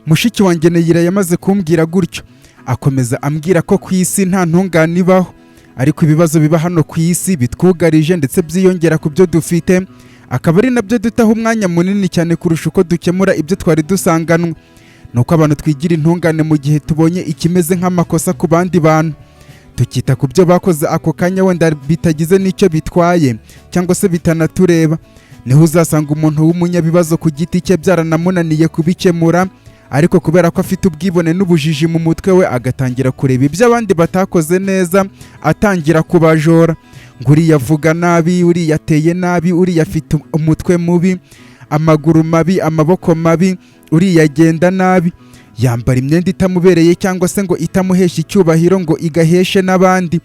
mushiki wanjye Neyira yamaze kumbwira gutyo akomeza ambwira ko ku isi nta ntungane ibaho, ariko ibibazo biba hano ku isi bitwugarije ndetse byiyongera ku byo dufite, akaba ari nabyo dutaho umwanya munini cyane kurusha uko dukemura ibyo twari dusanganwe. Nuko abantu twigira intungane mu gihe tubonye ikimeze nk'amakosa ku bandi bantu, tukita ku byo bakoze ako kanya wenda bitagize n'icyo bitwaye cyangwa se bitanatureba. Niho uzasanga umuntu w'umunyabibazo ku giti cye byaranamunaniye kubikemura, ariko kubera ko afite ubwibone n'ubujiji mu mutwe we agatangira kureba ibyo abandi batakoze neza, atangira kubajora ngo uriya avuga nabi, uriya ateye nabi, uriya afite umutwe mubi, amaguru mabi, amaboko mabi, uriya agenda nabi, yambara imyenda itamubereye cyangwa se ngo itamuhesha icyubahiro ngo igaheshe n'abandi.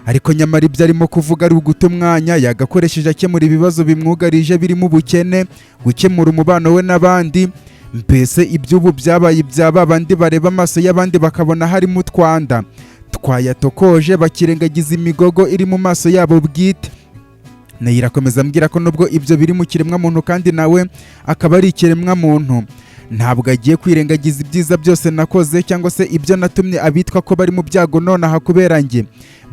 Ariko nyamara ibyo arimo kuvuga ari uguta umwanya yagakoresheje akemura ibibazo bimwugarije birimo ubukene, gukemura umubano we n'abandi. Mbese iby'ubu byabaye ibyaba bandi bareba amaso y'abandi bakabona harimo utwanda twayatokoje, bakirengagiza imigogo iri mu maso yabo bwite. Neyira akomeza ambwira ko nubwo ibyo biri mu kiremwa muntu kandi nawe akaba ari ikiremwa muntu, ntabwo agiye kwirengagiza ibyiza byose nakoze cyangwa se ibyo natumye abitwa ko bari mu byago nonaha kubera njye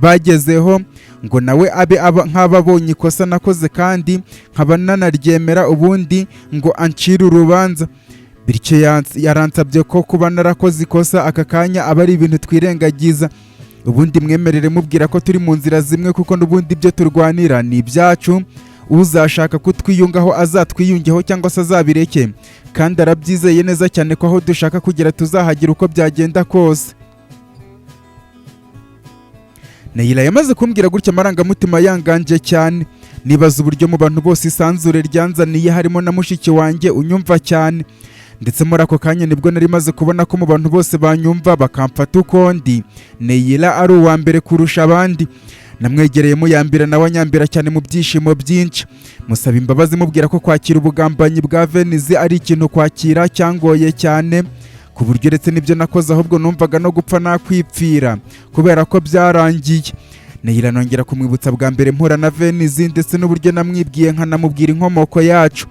bagezeho, ngo nawe abe nk'ababonye ikosa nakoze kandi nkaba nanaryemera ubundi ngo ancire urubanza. Bityo yaransabye ko kuba narakoze ikosa aka kanya aba ari ibintu twirengagiza, ubundi mwemerere mubwira ko turi mu nzira zimwe kuko n'ubundi ibyo turwanira ni ibyacu. Uzashaka kutwiyungaho azatwiyungeho cyangwa se azabireke, kandi arabyizeye neza cyane ko aho dushaka kugera tuzahagira uko byagenda kose. Neyira yamaze kumbwira gutya amarangamutima yanganje cyane, nibaza uburyo mu bantu bose isanzure ryanzaniye harimo na mushiki wanjye unyumva cyane, ndetse muri ako kanya nibwo nari maze kubona ko mu bantu bose banyumva bakamfata uko ndi, Neyira ari uwa mbere kurusha abandi. Namwegereye muyambira nawe anyambira cyane mu byishimo byinshi, musaba imbabazi mubwira ko kwakira ubugambanyi bwa Venice ari ikintu kwakira cyangoye cyane, ku buryo uretse n'ibyo nakoze ahubwo numvaga no gupfa nakwipfira kubera ko byarangiye. Neyira nongera kumwibutsa bwa mbere mpura na Venice ndetse n'uburyo namwibwiye nkanamubwira inkomoko yacu,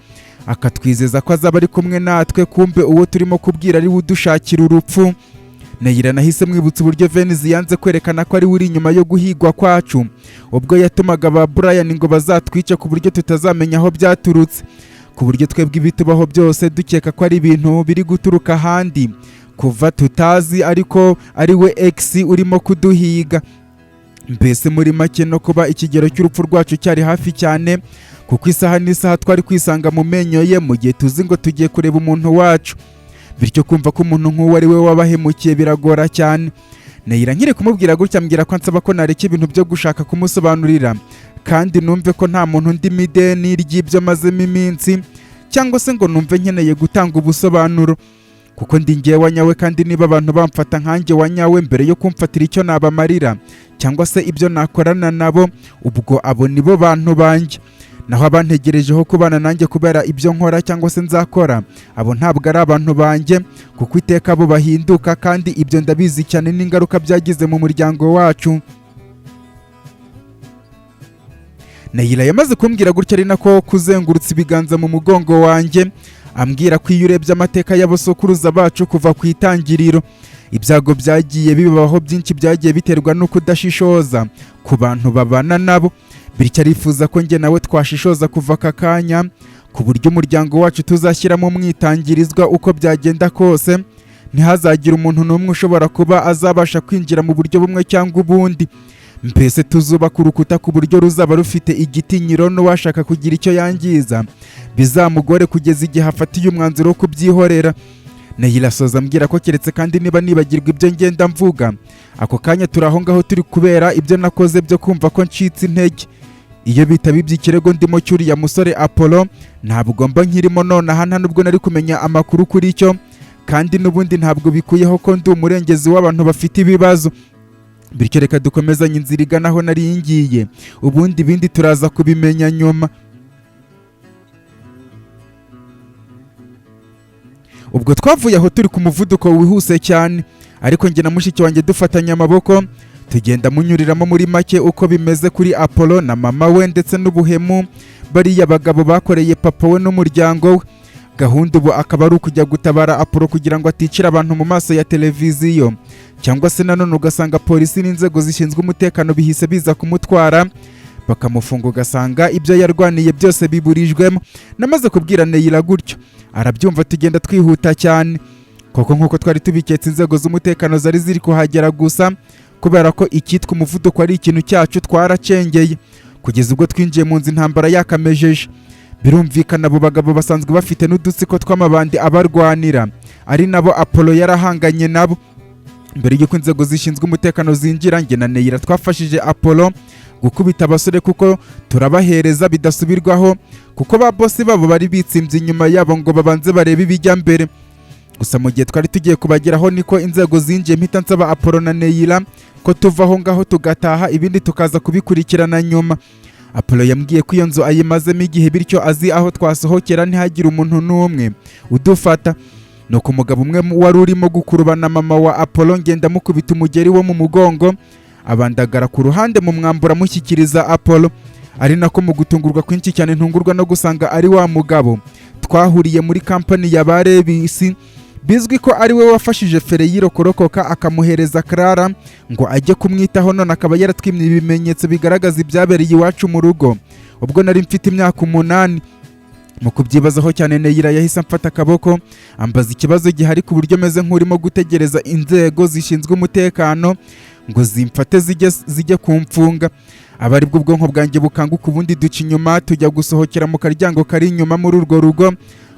akatwizeza ko azaba ari kumwe natwe, kumbe uwo turimo kubwira ari we udushakira urupfu. Neyira nahise mwibutsa uburyo Venice yanze kwerekana ko ari we uri inyuma yo guhigwa kwacu, ubwo yatumaga ba Brian ngo bazatwice ku buryo tutazamenya aho byaturutse, ku buryo twebwe ibitubaho byose dukeka ko ari ibintu biri guturuka ahandi kuva tutazi, ariko ari we X urimo kuduhiga. Mbese muri make no kuba ikigero cy'urupfu rwacu cyari hafi cyane, kuko isaha n'isaha twari kwisanga mu menyo ye mu gihe tuzi ngo tugiye kureba umuntu wacu. Bityo kumva ko umuntu nk'uwo ari we wabahemukiye biragora cyane. Neyira nkiri kumubwira gutya ambwira ko ansaba ko nareka ibintu byo gushaka kumusobanurira, kandi numve ko nta muntu ndimo ideni ry'ibyo mazemo iminsi, cyangwa se ngo numve nkeneye gutanga ubusobanuro, kuko ndi ngewe wanyawe, kandi niba abantu bamfata nkanjye wanyawe mbere yo kumfatira icyo nabamarira cyangwa se ibyo nakorana nabo, ubwo abo nibo bantu banjye. Naho abantegerejeho kubana nanjye kubera ibyo nkora cyangwa se nzakora, abo ntabwo ari abantu banjye, kuko iteka abo bahinduka, kandi ibyo ndabizi cyane n'ingaruka byagize mu muryango wacu. Neyira yamaze kumbwira gutya ari nako kuzengurutsa ibiganza mu mugongo wanjye, ambwira ko iyo urebye amateka y'abasokuruza bacu kuva ku itangiriro, ibyago byagiye bibaho byinshi byagiye biterwa no kudashishoza ku bantu babana nabo. Bityo arifuza ko njye nawe twashishoza kuva aka kanya, ku buryo umuryango wacu tuzashyiramo umwitangirizwa uko byagenda kose, ntihazagire umuntu n'umwe ushobora kuba azabasha kwinjira mu buryo bumwe cyangwa ubundi. Mbese tuzubaka urukuta ku buryo ruzaba rufite igitinyiro, n'uwashaka kugira icyo yangiza bizamugore kugeza igihe afatiye umwanzuro wo kubyihorera. Neyira asoza ambwira ko keretse kandi niba nibagirwa ibyo ngenda mvuga, ako kanya turi aho ngaho turi kubera ibyo nakoze byo kumva ko ncitse intege. Iyo bitaba iby'ikirego ndimo cyuriya musore Apollo, ntabwo mba nkirimo nonaha, nta nubwo nari kumenya amakuru kuri cyo, kandi n'ubundi ntabwo bikuyeho ko ndi umurengezi w'abantu bafite ibibazo. Bityo reka dukomezanye inzira igana aho nari ngiye, ubundi ibindi turaza kubimenya nyuma. Ubwo twavuye aho turi ku muvuduko wihuse cyane, ariko njye na mushiki wanjye dufatanya amaboko tugenda munyuriramo muri make uko bimeze kuri Apollo na mama we ndetse n'ubuhemu bariya bagabo bakoreye papa we n'umuryango we. gahunda ubu akaba ari ukujya gutabara Apollo kugira ngo aticira abantu mu maso ya televiziyo, cyangwa se nanone ugasanga polisi n'inzego zishinzwe umutekano bihise biza kumutwara bakamufunga, ugasanga ibyo yarwaniye byose biburijwemo. Namaze kubwira Neyira gutyo arabyumva, tugenda twihuta cyane koko nk'uko twari tubiketse. Inzego z'umutekano zari ziri kuhagera, gusa kubera ko icyitwa umuvuduko ari ikintu cyacu twaracengeye kugeza ubwo twinjiye mu nzu intambara yakamejeje. Birumvikana abo bagabo basanzwe bafite n'udutsiko tw'amabandi abarwanira, ari nabo Apollo yarahanganye nabo. Mbere y'uko inzego zishinzwe umutekano zinjira, njye na Neyira twafashije Apollo gukubita abasore kuko turabahereza bidasubirwaho, kuko ba bosi babo bari bitsimbye inyuma yabo ngo babanze barebe ibijya mbere. Gusa mu gihe twari tugiye kubageraho niko inzego zinjiye, mpita nsaba Apollo na Neyira ko tuvaho ngaho tugataha, ibindi tukaza kubikurikirana nyuma. Apollo yambwiye ko iyo nzu ayimazemo igihe, bityo azi aho twasohokera ntihagire umuntu n'umwe udufata. Nuko umugabo umwe wari urimo gukurubana mama wa Apollo ngenda mukubita umugeri wo mu mugongo, abandagara ku ruhande mu mwambura mushyikiriza Apollo. Ari nako mu gutungurwa kwinshi cyane ntungurwa no gusanga ari wa mugabo twahuriye muri kampani ya Barebisi, bizwi ko ari we wafashije Fereyiro kurokoka akamuhereza Clara ngo ajye kumwitaho, none akaba yaratwimye ibimenyetso bigaragaza ibyabereye iwacu mu rugo ubwo nari mfite imyaka 8. Mu kubyibazaho cyane Neyira yahise amfata akaboko ambaza ikibazo gihari, ku buryo meze nk'urimo gutegereza inzego zishinzwe umutekano ngo zimfate zijye kumfunga. Aba aribwo ubwonko bwanjye bukanguka, ubundi duca inyuma tujya gusohokera mu karyango kari inyuma muri urwo rugo,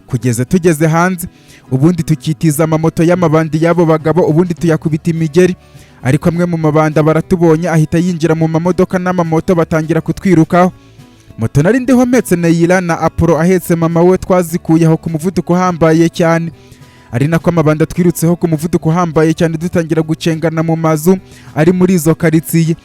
kugeza tugeze hanze ubundi tukitiza amamoto y'amabandi y'abo bagabo, ubundi tuyakubita imigeri. Ariko amwe mu mabanda baratubonye ahita yinjira mu mamodoka n'amamoto batangira kutwirukaho. Moto nari ndiho metse Neyira na Apollo ahetse mama we twazikuyeho ku muvuduko uhambaye cyane, ari nako amabanda twirutseho ku muvuduko uhambaye cyane, dutangira gucengana mu mazu ari muri izo karitsiye,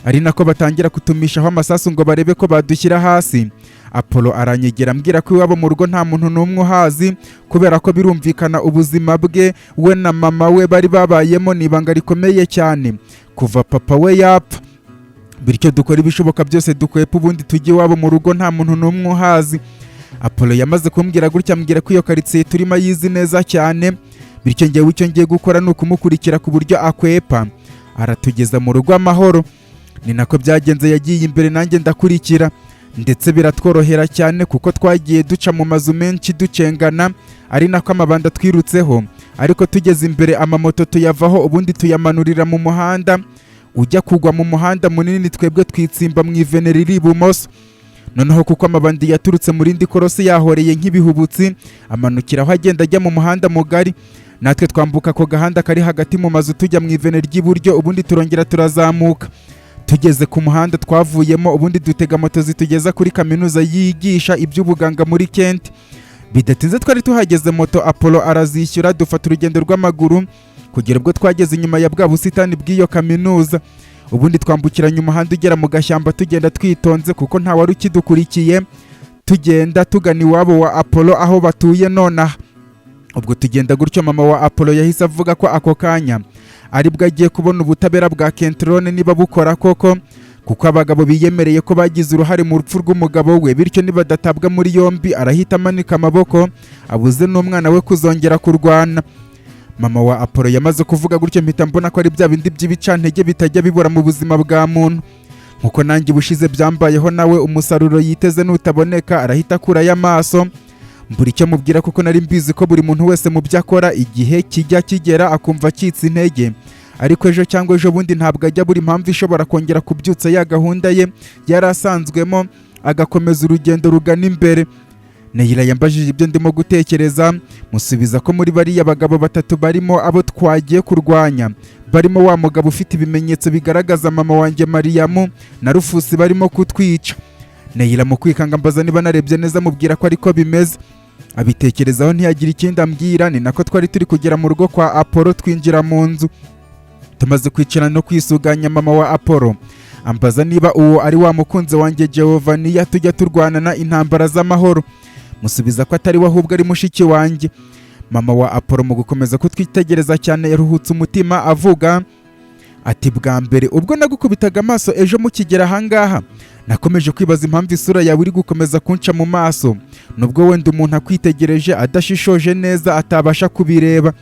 ari nako batangira kutumishaho amasasu ngo barebe ko badushyira hasi. Apollo aranyegera ambwira ko iwabo mu rugo nta muntu n'umwe uhazi, kubera ko birumvikana ubuzima bwe we na mama we bari babayemo ni ibanga rikomeye cyane kuva papa we yapfa, bityo dukora ibishoboka byose dukwepa ubundi tujye iwabo mu rugo nta muntu n'umwe uhazi. Apollo yamaze kumbwira gutya ambwira ko iyo karitsiye turimo yizi neza cyane, bityo njyewe icyo ngiye gukora ni ukumukurikira ku buryo akwepa aratugeza mu rugo amahoro. Ni nako byagenze, yagiye imbere nanjye ndakurikira, ndetse biratworohera cyane kuko twagiye duca mu mazu menshi ducengana, ari nako amabanda twirutseho. Ariko tugeze imbere amamoto tuyavaho ubundi tuyamanurira mu muhanda ujya kugwa mu muhanda munini, twebwe twitsimba mu ivene riri ibumoso. Noneho kuko amabandi yaturutse mu rindi korosi yahoreye nk'ibihubutsi amanukiraho agenda ajya mu muhanda mugari, natwe twambuka ako gahanda kari hagati mu mazu tujya mu ivene ry'iburyo, ubundi turongera turazamuka. Tugeze ku muhanda twavuyemo ubundi dutega moto zitugeza kuri kaminuza yigisha iby'ubuganga muri Kent. Bidatinze twari tuhageze, moto Apollo arazishyura, dufata urugendo rw'amaguru kugera ubwo twageze inyuma ya bwa busitani bw'iyo kaminuza. Ubundi twambukiranya umuhanda ugera mu gashyamba tugenda twitonze kuko nta wari ukidukurikiye, tugenda tugana iwabo wa Apollo aho batuye nonaha. Ubwo tugenda gutyo mama wa Apollo yahise avuga ko ako kanya aribwo agiye kubona ubutabera bwa Kentrone niba bukora koko, kuko abagabo biyemereye ko bagize uruhare mu rupfu rw'umugabo we, bityo nibadatabwa muri yombi arahita amanika amaboko abuze n'umwana we kuzongera kurwana. Mama wa Apollo yamaze kuvuga gutyo mpita mbona ko ari bya bindi by'ibicantege bitajya bibura mu buzima bwa muntu, nkuko nanjye ubushize byambayeho nawe umusaruro yiteze nutaboneka arahita akurayo amaso. Mbura icyo mubwira kuko nari mbizi ko buri muntu wese mu byo akora igihe kijya kigera akumva acitse intege, ariko ejo cyangwa ejo bundi ntabwo ajya buri mpamvu ishobora kongera kubyutsa ya gahunda ye yari asanzwemo agakomeza urugendo rugana imbere. Neyira yambajije ibyo ndimo gutekereza, musubiza ko muri bariya bagabo batatu barimo abo twagiye kurwanya, barimo wa mugabo ufite ibimenyetso bigaragaza mama wanjye Mariyamu na Rufusi barimo kutwica. Neyira mu kwikanga mbaza niba narebye neza, mubwira ko ariko bimeze. Abitekerezaho ntiyagira ikindi ambwira, ni nako twari turi kugera mu rugo kwa Apollo twinjira mu nzu. Tumaze kwicara no kwisuganya, mama wa Apollo ambaza niba uwo ari wa mukunzi wanjye Giovanni tujya turwanana intambara z'amahoro. Musubiza ko atari we ahubwo ari mushiki wanjye. Mama wa Apollo mu gukomeza kutwitegereza cyane yaruhutse umutima avuga ati bwa mbere ubwo nagukubitaga amaso ejo mukigera ahangaha nakomeje kwibaza impamvu isura yawe iri gukomeza kunca mu maso, nubwo wenda umuntu akwitegereje adashishoje neza atabasha kubireba,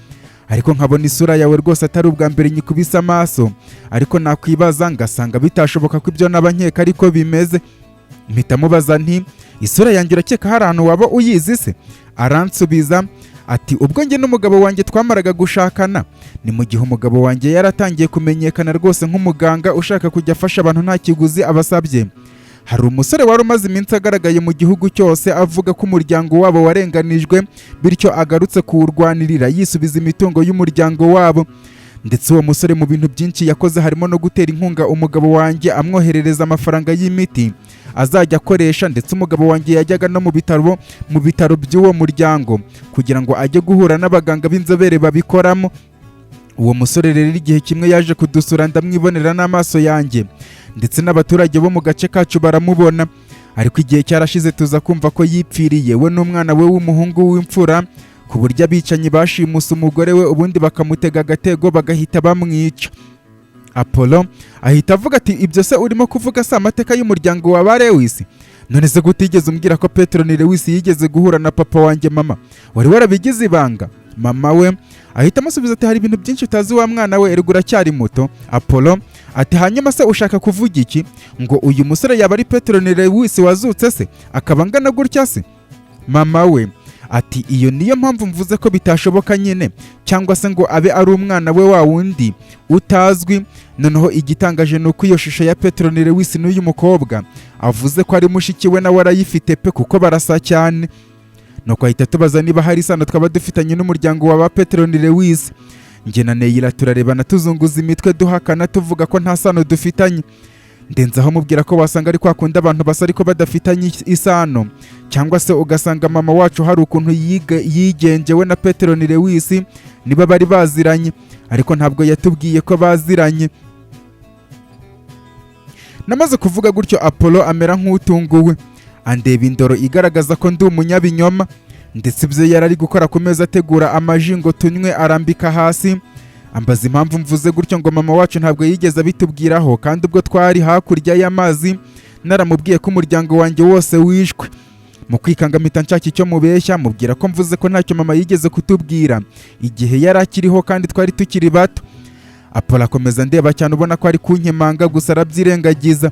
ariko nkabona isura yawe rwose atari ubwa mbere nyikubise amaso, ariko nakwibaza ngasanga bitashoboka ko ibyo naba nkeka ariko bimeze. Mpita mubaza nti isura yanjye urakeka hari ahantu waba uyizi se? Aransubiza ati ubwo njye n'umugabo wanjye twamaraga gushakana, ni mu gihe umugabo wanjye yaratangiye kumenyekana rwose nk'umuganga ushaka kujya afasha abantu nta kiguzi abasabye. Hari umusore wari umaze iminsi agaragaye mu gihugu cyose avuga ko umuryango wabo warenganijwe, bityo agarutse kuwurwanirira yisubiza imitungo y'umuryango wabo. Ndetse uwo musore mu bintu byinshi yakoze harimo no gutera inkunga umugabo wanjye amwoherereza amafaranga y'imiti azajya akoresha, ndetse umugabo wanjye yajyaga no mu bitaro by'uwo muryango kugira ngo ajye guhura n'abaganga b'inzobere babikoramo. Uwo musore rero igihe kimwe yaje kudusura ndamwibonera n'amaso yanjye, ndetse n'abaturage bo mu gace kacu baramubona, ariko igihe cyarashize tuza kumva ko yipfiriye we n'umwana we w'umuhungu w'imfura, ku buryo abicanyi bashimuse umugore we ubundi bakamutega agatego bagahita bamwica. Apollo ahita avuga ati ibyo se urimo kuvuga si amateka y'umuryango wa ba Lewis? None se gutigeze umbwira ko Petroni Lewis yigeze guhura na papa wanjye mama? Wari warabigize ibanga? Mama we ahita amusubiza ati hari ibintu byinshi utazi wa mwana we, erega uracyari muto. Apollo ati hanyuma se ushaka kuvuga iki? Ngo uyu musore yaba ari Petroni Lewis wazutse se akaba angana gutya se? Mama we ati iyo niyo mpamvu mvuze ko bitashoboka nyine, cyangwa se ngo abe ari umwana we wa wundi utazwi. Noneho igitangaje ni uko iyo shusho ya Petroni Lewis n'uyu mukobwa avuze ko ari mushiki we nawe arayifite pe, kuko barasa cyane. Nuko ahita tubaza niba hari isano twaba dufitanye n'umuryango wa ba Petroni Lewis. Njye na Neyira turarebana tuzunguza imitwe duhakana tuvuga ko nta sano dufitanye. Ndenzaho mubwira ko wasanga ari kwa kundi abantu basa ariko badafitanye isano, cyangwa se ugasanga mama wacu hari ukuntu yigengewe na Petroni Lewis niba bari baziranye, ariko ntabwo yatubwiye ko baziranye. Namaze kuvuga gutyo Apollo amera nk'utunguwe, andeba indoro igaragaza ko ndi umunyabinyoma, ndetse ibyo yari ari gukora ku meza ategura amaji ngo tunywe arambika hasi. Ambaza impamvu mvuze gutyo ngo mama wacu ntabwo yigeze abitubwiraho, kandi ubwo twari hakurya y'amazi naramubwiye ko umuryango wanjye wose wishwe. Mu kwikanga mpita nshaka icyo mubeshya mubwira ko mvuze ko ntacyo mama yigeze kutubwira igihe yari akiriho kandi twari tukiri bato. Apollo akomeza ndeba cyane ubona ko ari kunkemanga, gusa arabyirengagiza.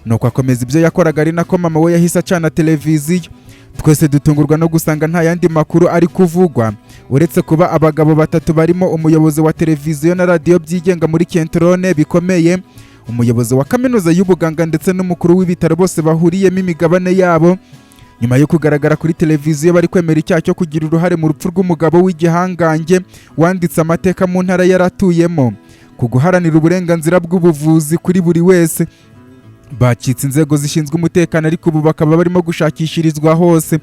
Nuko akomeza ibyo yakoraga, ari nako mama we yahise acana televiziyo. Twese dutungurwa no gusanga nta yandi makuru ari kuvugwa uretse kuba abagabo batatu barimo umuyobozi wa televiziyo na radiyo byigenga muri Kentrone bikomeye, umuyobozi wa kaminuza y'ubuganga ndetse n'umukuru w'ibitaro bose bahuriyemo imigabane yabo, nyuma yo kugaragara kuri televiziyo bari kwemera icyaha cyo kugira uruhare mu rupfu rw'umugabo w'igihangange wanditse amateka mu ntara yaratuyemo ku guharanira uburenganzira bw'ubuvuzi kuri buri wese. Bacitse inzego zishinzwe umutekano, ariko ubu bakaba barimo gushakishirizwa hose.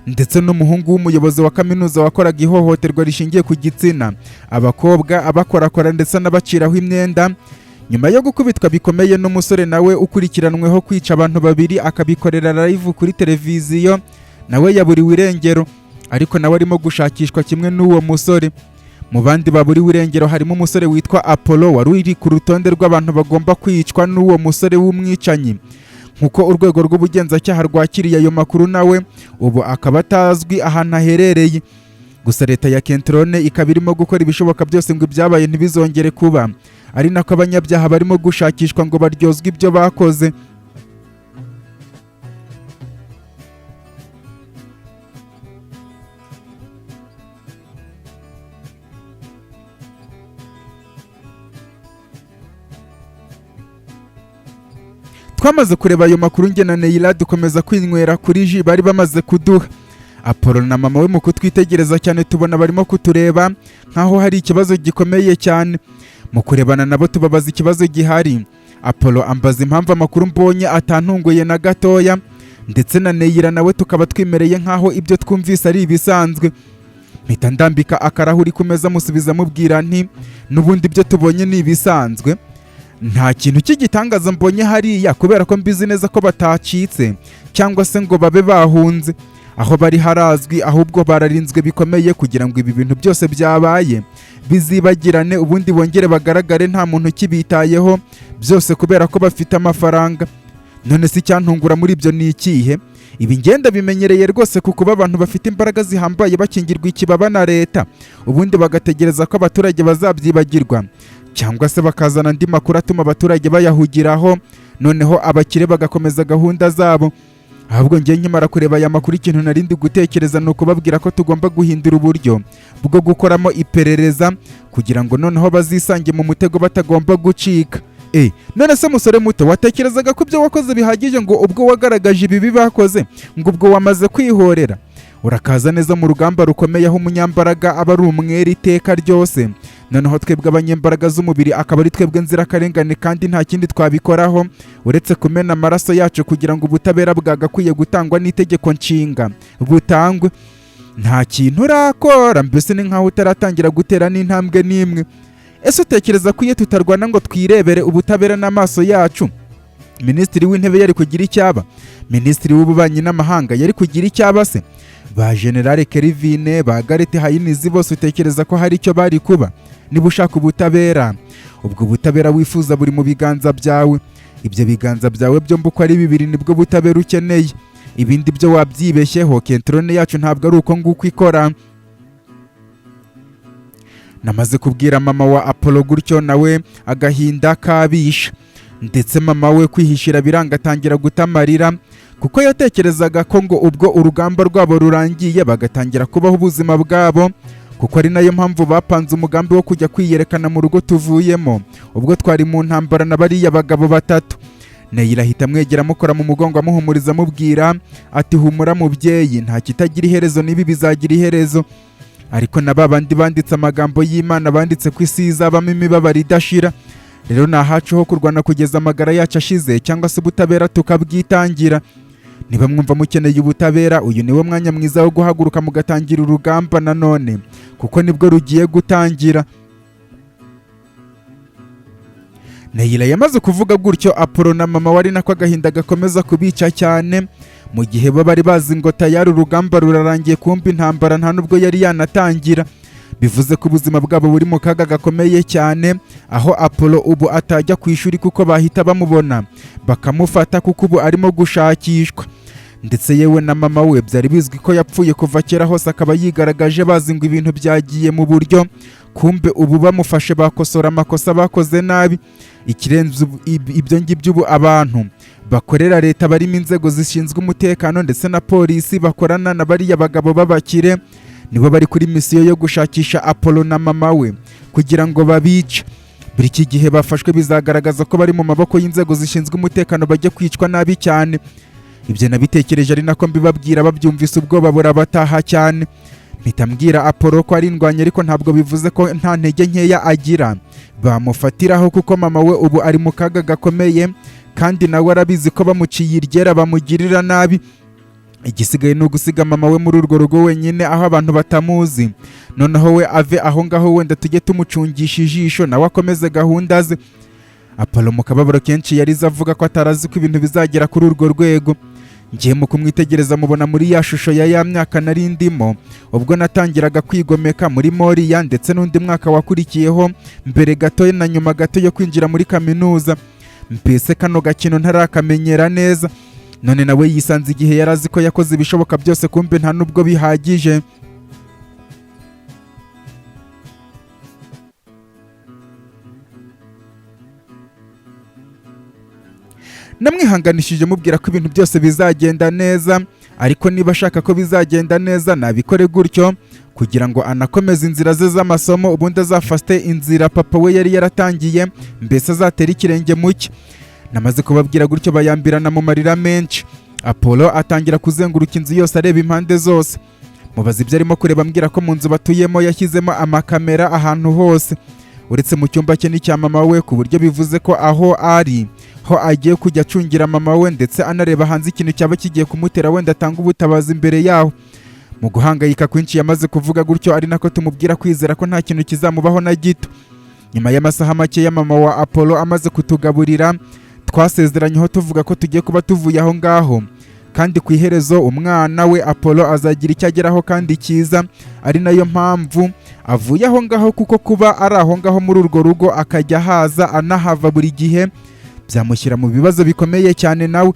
Ndetse n'umuhungu w'umuyobozi wa kaminuza wakoraga ihohoterwa rishingiye ku gitsina, abakobwa abakorakora ndetse n'abaciraho imyenda, nyuma yo gukubitwa bikomeye n'umusore nawe ukurikiranweho kwica abantu babiri akabikorera live kuri televiziyo, nawe yaburiwe irengero, ariko nawe arimo gushakishwa kimwe n'uwo musore. Mu bandi baburiwe irengero harimo umusore witwa Apollo wari uri ku rutonde rw'abantu bagomba kwicwa n'uwo musore w'umwicanyi, nk'uko urwego rw'ubugenzacyaha rwakiriye ayo makuru nawe ubu akaba atazwi ahantu aherereye. Gusa leta ya Kentrone ikaba irimo gukora ibishoboka byose ngo ibyabaye ntibizongere kuba, ari nako abanyabyaha barimo gushakishwa ngo baryozwe ibyo bakoze. Twamaze kureba ayo makuru njye na Neyira dukomeza kwinywera kuri ji bari bamaze kuduha. Apollo na mama we mu kutwitegereza cyane tubona barimo kutureba nkaho hari ikibazo gikomeye cyane. Mu kurebana nabo tubabaza ikibazo gihari. Apollo ambaza impamvu amakuru mbonye atantunguye na gatoya, ndetse na Neyira nawe tukaba twimereye nkaho ibyo twumvise ari ibisanzwe. Mpita ndambika akarahuri ku meza musubiza mubwira nti n'ubundi ibyo tubonye ni ibisanzwe, nta kintu cy'igitangaza mbonye hariya, kubera ko mbizi neza ko batacitse cyangwa se ngo babe bahunze. Aho bari harazwi, ahubwo bararinzwe bikomeye kugira ngo ibi bintu byose byabaye bizibagirane ubundi bongere bagaragare nta muntu ukibitayeho, byose kubera ko bafite amafaranga. None se icyantungura muri ibyo ni ikihe? Ibi ngenda bimenyereye rwose kuko abantu bafite imbaraga zihambaye bakingirwa ikibaba na leta, ubundi bagategereza ko abaturage bazabyibagirwa, cyangwa se bakazana andi makuru atuma abaturage bayahugiraho, noneho abakire bagakomeza gahunda zabo. Ahubwo njye nkimara kureba aya makuru ikintu narindi gutekereza ni ukubabwira ko tugomba guhindura uburyo bwo gukoramo iperereza kugira ngo noneho bazisange mu mutego batagomba gucika. None se musore muto, watekerezaga ko ibyo wakoze bihagije ngo ubwo wagaragaje ibibi bakoze ngo ubwo wamaze kwihorera? Urakaza neza mu rugamba rukomeye aho umunyambaraga aba ari umwere iteka ryose, noneho twebwe abanyembaraga z'umubiri akaba ari twebwe nzirakarengane, kandi nta kindi twabikoraho uretse kumena amaraso yacu kugira ngo ubutabera bwagakwiye gutangwa n'itegeko nshinga butangwe. Nta kintu urakora, mbese ni nkaho utaratangira gutera n'intambwe n'imwe. Ese utekereza ko iyo tutarwana ngo twirebere ubutabera n'amaso yacu, Minisitiri w'Intebe yari kugira icyaba? Minisitiri w'Ububanyi n'Amahanga yari kugira icyaba se? Ba General Kelvin, ba Gareth Hayinizi bose utekereza ko hari icyo bari kuba? Niba ushaka ubutabera, ubwo butabera wifuza buri mu biganza byawe. Ibyo biganza byawe byombi uko ari bibiri nibwo butabera ukeneye. Ibindi byo wabyibeshyeho, kentrone yacu ntabwo ari uko nguko ikora. Namaze kubwira mama wa Apollo gutyo, nawe agahinda kabisha, ndetse mama we kwihishira biranga atangira gutamarira, kuko yatekerezaga ko ngo ubwo urugamba rwabo rurangiye bagatangira kubaho ubuzima bwabo, kuko ari nayo mpamvu bapanze umugambi wo kujya kwiyerekana mu rugo tuvuyemo ubwo twari mu ntambara na bariya bagabo batatu. Neyira ahita amwegera amukora mu mugongo amuhumuriza amubwira ati humura mubyeyi, nta kitagira iherezo n'ibi bizagira iherezo. Ariko na babandi banditse amagambo y'Imana banditse ku isi izabamo imibabaro idashira. Rero ni ahacu ho kurwana kugeza amagara yacu ashize, cyangwa se ubutabera tukabwitangira. Niba mwumva mukeneye ubutabera, uyu niwo mwanya mwiza wo guhaguruka mugatangira urugamba nanone, kuko nibwo rugiye gutangira. Neyira yamaze kuvuga gutyo, Apollo na mama wari nako agahinda gakomeza kubica cyane, mu gihe bo bari bazi ngo tayari urugamba rurarangiye, kumva intambara nta nubwo yari yanatangira. Bivuze ko ubuzima bwabo buri mu kaga gakomeye cyane, aho Apollo ubu atajya ku ishuri kuko bahita bamubona bakamufata kuko ubu arimo gushakishwa. Ndetse yewe na mama we byari bizwi ko yapfuye kuva kera hose, akaba yigaragaje bazi ngo ibintu byagiye mu buryo, kumbe ubu bamufashe bakosora amakosa bakoze nabi. Ikirenze ibyo ngibyo, ubu abantu bakorera leta barimo inzego zishinzwe umutekano ndetse na polisi bakorana na bariya bagabo b'abakire, nibo bari kuri misiyo yo gushakisha Apollo na mama we kugira ngo babice. Buri iki gihe bafashwe bizagaragaza ko bari mu maboko y'inzego zishinzwe umutekano bajya kwicwa nabi cyane. Ibyo nabitekereje ari nako mbibabwira, babyumvise ubwoba burabataha cyane. Mpita mbwira Apollo ko ari indwanya, ariko ntabwo bivuze ko nta ntege nkeya agira. Bamufatiraho kuko mama we ubu ari mu kaga gakomeye, kandi nawe arabizi ko bamuciye iryera bamugirira nabi. Igisigaye ni ugusiga mama we muri urwo rugo wenyine aho abantu batamuzi, noneho we ave aho ngaho, wenda tujye tumucungisha ijisho nawe akomeze gahunda ze. Apollo mu kababaro kenshi yarize avuga ko atarazi ko ibintu bizagera kuri urwo rwego. Ngiye mu kumwitegereza mubona muri ya shusho ya myaka nari ndimo ubwo natangiraga kwigomeka muri Moriya, ndetse n'undi mwaka wakurikiyeho mbere gato na nyuma gato yo kwinjira muri kaminuza. Mbese kano gakino ntarakamenyera neza. None nawe yisanze igihe yarazi ko yakoze ibishoboka byose, kumbe nta nubwo bihagije. Namwihanganishije mubwira ko ibintu byose bizagenda neza, ariko niba ashaka ko bizagenda neza nabikore gutyo kugira ngo anakomeze inzira ze z'amasomo, ubundi azafate inzira papa we yari yaratangiye, mbese azatera ikirenge muke. Namaze kubabwira gutyo bayambirana mu marira menshi. Apollo atangira kuzenguruka inzu yose areba impande zose. Mubaza ibyo arimo kureba, ambwira ko mu nzu batuyemo yashyizemo amakamera ahantu hose, uretse mu cyumba cye n'icya mama we, ku buryo bivuze ko aho ari ho agiye kujya acungira mama we, ndetse anareba hanze ikintu cyaba kigiye kumutera wenda atanga ubutabazi imbere yaho. Mu guhangayika kwinshi yamaze kuvuga gutyo, ari nako tumubwira kwizera ko nta kintu kizamubaho na gito. Nyuma y'amasaha make ya mama wa Apollo amaze kutugaburira, twasezeranyeho tuvuga ko tugiye kuba tuvuye aho ngaho kandi ku iherezo umwana we Apollo azagira icyo ageraho kandi cyiza, ari nayo mpamvu avuye aho ngaho, kuko kuba ari aho ngaho muri urwo rugo akajya haza anahava buri gihe byamushyira mu bibazo bikomeye cyane. Nawe